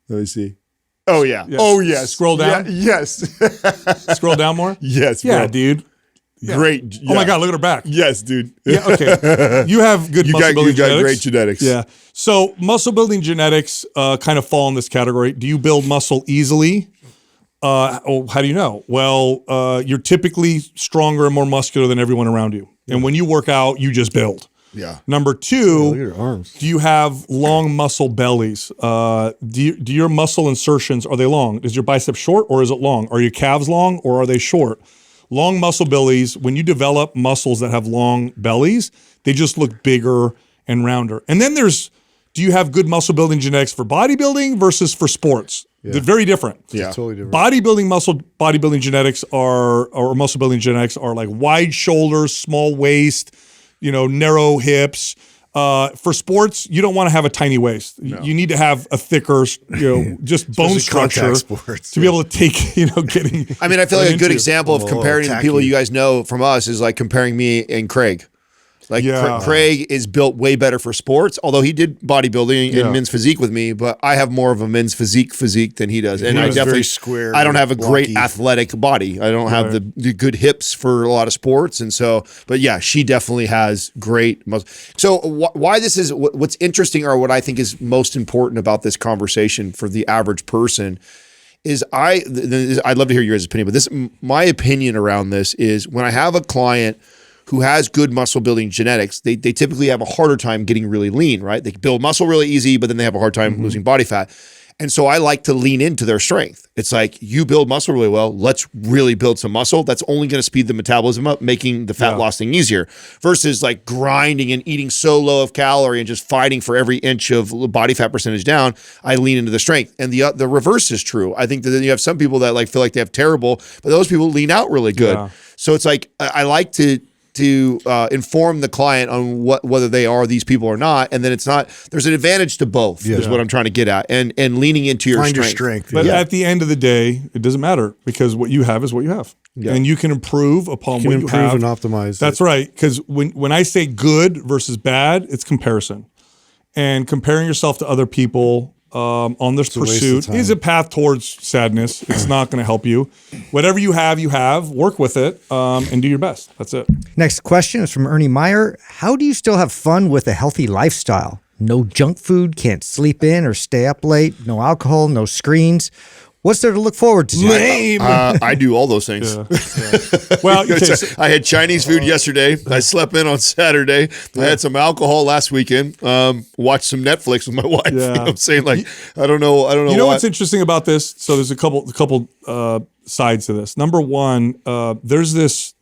me see. Oh yeah. Yes. Oh yes. Scroll down. Yeah, yes. Scroll down more. Yes. Yeah, bro. dude. Yeah. Great. Oh my God, look at her back. Yes, dude. Yeah. Okay. You have good muscle building genetics. You got great genetics. Yeah. So muscle building genetics kind of fall in this category. Do you build muscle easily? How do you know? Well, you're typically stronger and more muscular than everyone around you. And when you work out, you just build. Yeah. Number two, look at your arms. Do you have long muscle bellies? Do your muscle insertions, are they long? Is your bicep short or is it long? Are your calves long or are they short? Long muscle bellies, when you develop muscles that have long bellies, they just look bigger and rounder. And then do you have good muscle building genetics for bodybuilding versus for sports? Yeah. They're very different. Yeah. Totally different. Bodybuilding genetics or muscle building genetics are like wide shoulders, small waist, narrow hips. For sports, you don't want to have a tiny waist. No. You need to have a thicker, just bone structure to be able to take, getting. I mean, I feel like a good example of comparing the people you guys know from us is like comparing me and Craig. Like Craig is built way better for sports, although he did bodybuilding and men's physique with me, but I have more of a men's physique than he does. And I definitely square. I don't have a great athletic body. I don't have the good hips for a lot of sports. And so, but yeah, she definitely has great muscle. So why this is, what's interesting or what I think is most important about this conversation for the average person is I'd love to hear your guys' opinion, but my opinion around this is when I have a client who has good muscle building genetics, they typically have a harder time getting really lean, right? They build muscle really easy, but then they have a hard time losing body fat. And so I like to lean into their strength. It's like, you build muscle really well, let's really build some muscle. That's only going to speed the metabolism up, making the fat loss thing easier, versus like grinding and eating so low of calorie and just fighting for every inch of body fat percentage down. I lean into the strength. And the reverse is true. I think that then you have some people that like feel like they have terrible, but those people lean out really good. Yeah. So it's like, I like to inform the client on whether they are these people or not, and then there's an advantage to both is what I'm trying to get at, and leaning into your strength. But at the end of the day, it doesn't matter, because what you have is what you have, and you can improve upon what you have and optimize. That's right, because when I say good versus bad, it's comparison, and comparing yourself to other people on this pursuit is a path towards sadness. It's not going to help you. Whatever you have, work with it, and do your best. That's it. Next question is from Ernie Meyer. How do you still have fun with a healthy lifestyle? No junk food, can't sleep in or stay up late, no alcohol, no screens. What's there to look forward to? Lame. I do all those things. Yeah. Well, I had Chinese food yesterday. I slept in on Saturday. I had some alcohol last weekend. Watched some Netflix with my wife. You know what I'm saying? Like, I don't know. You know what's interesting about this? So there's a couple sides to this. Number one, there's this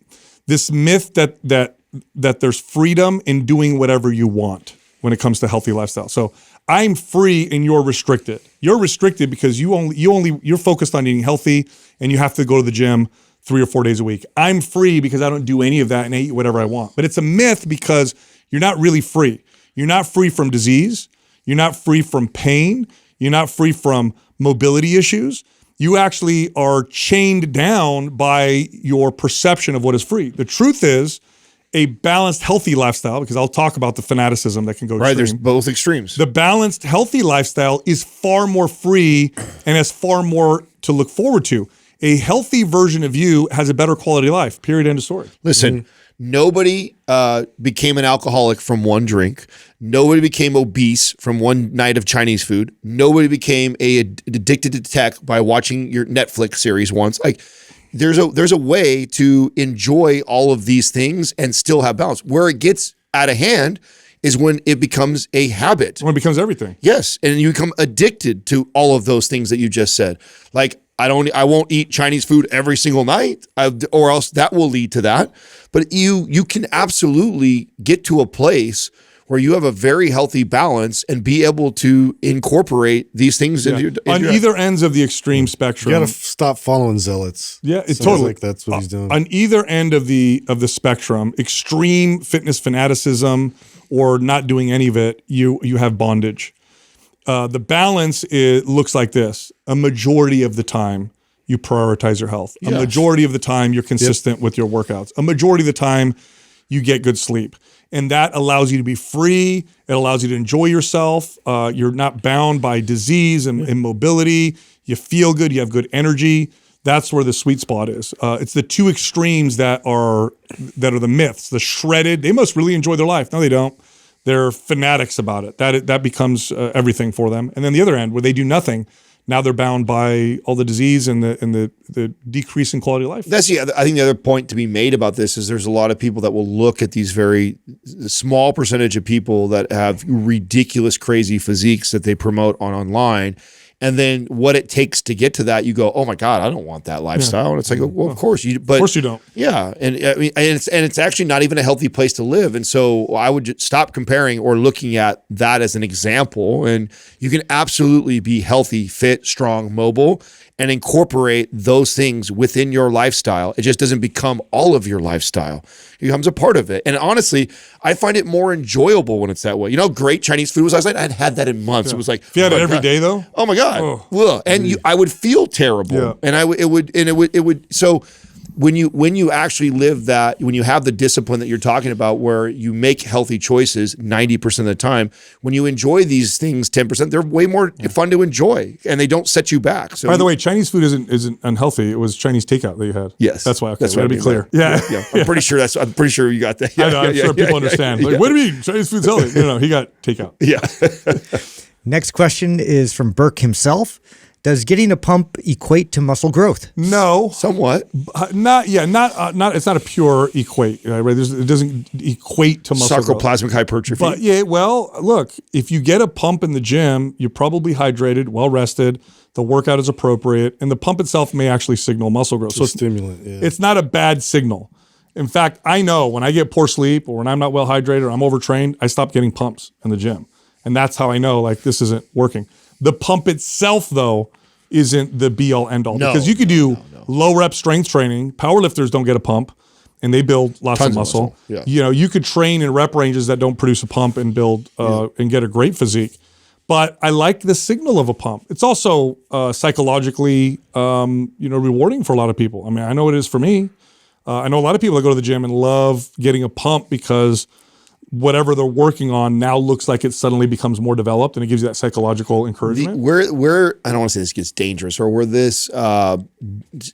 myth that there's freedom in doing whatever you want when it comes to healthy lifestyle. So I'm free and you're restricted. You're restricted because you're focused on eating healthy and you have to go to the gym 3 or 4 days a week. I'm free because I don't do any of that and I eat whatever I want. But it's a myth because you're not really free. You're not free from disease. You're not free from pain. You're not free from mobility issues. You actually are chained down by your perception of what is free. The truth is, a balanced, healthy lifestyle, because I'll talk about the fanaticism that can go extreme. Right, there's both extremes. The balanced, healthy lifestyle is far more free and has far more to look forward to. A healthy version of you has a better quality of life, period, end of story. Listen, nobody became an alcoholic from one drink. Nobody became obese from one night of Chinese food. Nobody became addicted to tech by watching your Netflix series once. Like, there's a way to enjoy all of these things and still have balance. Where it gets out of hand is when it becomes a habit. When it becomes everything. Yes, and you become addicted to all of those things that you just said. Like, I won't eat Chinese food every single night, or else that will lead to that. But you can absolutely get to a place where you have a very healthy balance and be able to incorporate these things into your either ends of the extreme spectrum. You got to stop following zealots. Yeah, it's Sounds totally like that's what he's doing. On either end of the spectrum, extreme fitness fanaticism or not doing any of it, you have bondage. The balance looks like this: a majority of the time, you prioritize your health. Yes. A majority of the time, you're consistent with your workouts. A majority of the time, you get good sleep. And that allows you to be free. It allows you to enjoy yourself. You're not bound by disease and immobility. You feel good. You have good energy. That's where the sweet spot is. It's the two extremes that are the myths. The shredded, they must really enjoy their life. No, they don't. They're fanatics about it. That becomes everything for them. And then the other end, where they do nothing, now they're bound by all the disease and the decrease in quality of life. I think the other point to be made about this is there's a lot of people that will look at these very small percentage of people that have ridiculous, crazy physiques that they promote online. And then what it takes to get to that, you go, oh my God, I don't want that lifestyle. And it's like, well, of course you, but of course you don't. Yeah, and I mean, it's actually not even a healthy place to live. And so I would just stop comparing or looking at that as an example. And you can absolutely be healthy, fit, strong, mobile, and incorporate those things within your lifestyle. It just doesn't become all of your lifestyle. It becomes a part of it. And honestly, I find it more enjoyable when it's that way. You know, great Chinese food was last night. I hadn't had that in months. Yeah. It was like, if you had oh it every day though? Oh my God. Oh. And I would feel terrible. Yeah. And it would. So when you actually live that, when you have the discipline that you're talking about, where you make healthy choices 90% of the time, when you enjoy these things 10%, they're way more fun to enjoy, and they don't set you back. So, by the way, Chinese food isn't unhealthy. It was Chinese takeout that you had. Yes, that's why. Okay, that's to be clear. Yeah. I'm pretty sure you got that. Yeah, I'm sure people understand. Like, what do you mean Chinese food's healthy? No, he got takeout. Yeah. Next question is from Burke himself. Does getting a pump equate to muscle growth? No, somewhat. Not. It's not a pure equate. Right? It doesn't equate to muscle growth. Sarcoplasmic hypertrophy. But yeah, well, look, if you get a pump in the gym, you're probably hydrated, well rested. The workout is appropriate, and the pump itself may actually signal muscle growth. So stimulant. Yeah. It's not a bad signal. In fact, I know when I get poor sleep or when I'm not well hydrated or I'm overtrained, I stop getting pumps in the gym, and that's how I know like this isn't working. The pump itself, though, isn't the be-all, end-all. No, because you could do low-rep strength training. Powerlifters don't get a pump, and they build lots of muscle. Yeah. You know, you could train in rep ranges that don't produce a pump and build and get a great physique. But I like the signal of a pump. It's also psychologically, rewarding for a lot of people. I mean, I know it is for me. I know a lot of people that go to the gym and love getting a pump because whatever they're working on now looks like it suddenly becomes more developed, and it gives you that psychological encouragement. Where I don't want to say this gets dangerous, or where this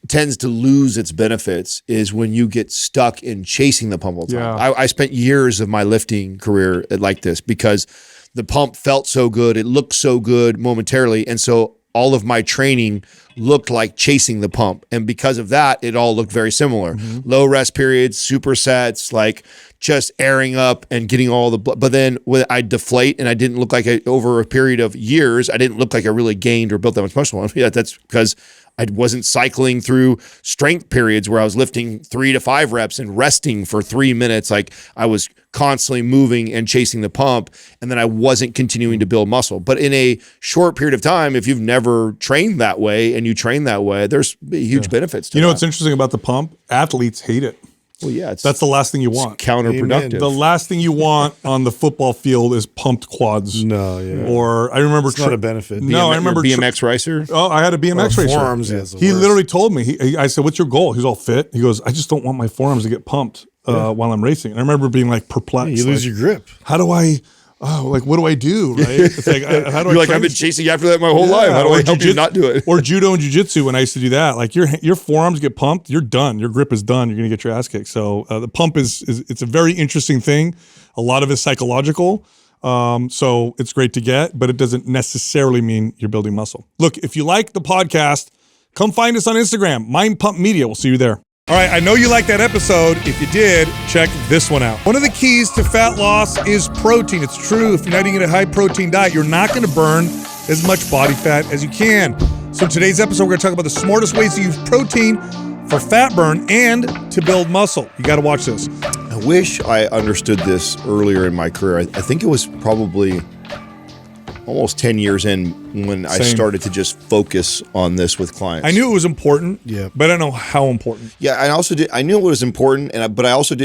tends to lose its benefits, is when you get stuck in chasing the pump all the time. Yeah. I spent years of my lifting career like this because the pump felt so good, it looked so good momentarily, and so all of my training looked like chasing the pump. And because of that, it all looked very similar. Low rest periods, supersets, like just airing up and getting all the blood. But then when I deflate and I didn't look like over a period of years, I didn't look like I really gained or built that much muscle. Yeah, that's because I wasn't cycling through strength periods where I was lifting 3 to 5 reps and resting for 3 minutes. Like I was constantly moving and chasing the pump, and then I wasn't continuing to build muscle. But in a short period of time, if you've never trained that way and you train that way, there's huge benefits to You know that. what's interesting about the pump? Athletes hate it. Well, yeah, That's the last thing you want. counterproductive. The last thing you want on the football field is pumped quads. No, yeah. Or I remember It's not a benefit. No, I remember BMX racer. Oh, I had a BMX racer. Forearms is the He worst. literally told me. I said, "What's your goal?" He's all fit. He goes, "I just don't want my forearms to get pumped while I'm racing." And I remember being like perplexed. You lose like, your grip. How do I? Oh, like what do I do? Right? It's like how do I? You're like, train I've been this? chasing after that my whole life. How do Or I help you jiu-jitsu- not do it? Or judo and jiu-jitsu, when I used to do that, like your forearms get pumped, you're done. Your grip is done. You're going to get your ass kicked. So the pump is it's a very interesting thing. A lot of it's psychological. So it's great to get, but it doesn't necessarily mean you're building muscle. Look, if you like the podcast, come find us on Instagram, Mind Pump Media. We'll see you there. All right, I know you liked that episode. If you did, check this one out. One of the keys to fat loss is protein. It's true. If you're not eating a high protein diet, you're not going to burn as much body fat as you can. So today's episode, we're going to talk about the smartest ways to use protein for fat burn and to build muscle. You got to watch this. I wish I understood this earlier in my career. I think it was probably almost 10 years in when I Same. started to just focus on this with clients. I knew it was important, Yeah. but I don't know how important. Yeah, I also did. I knew it was important, but I also didn't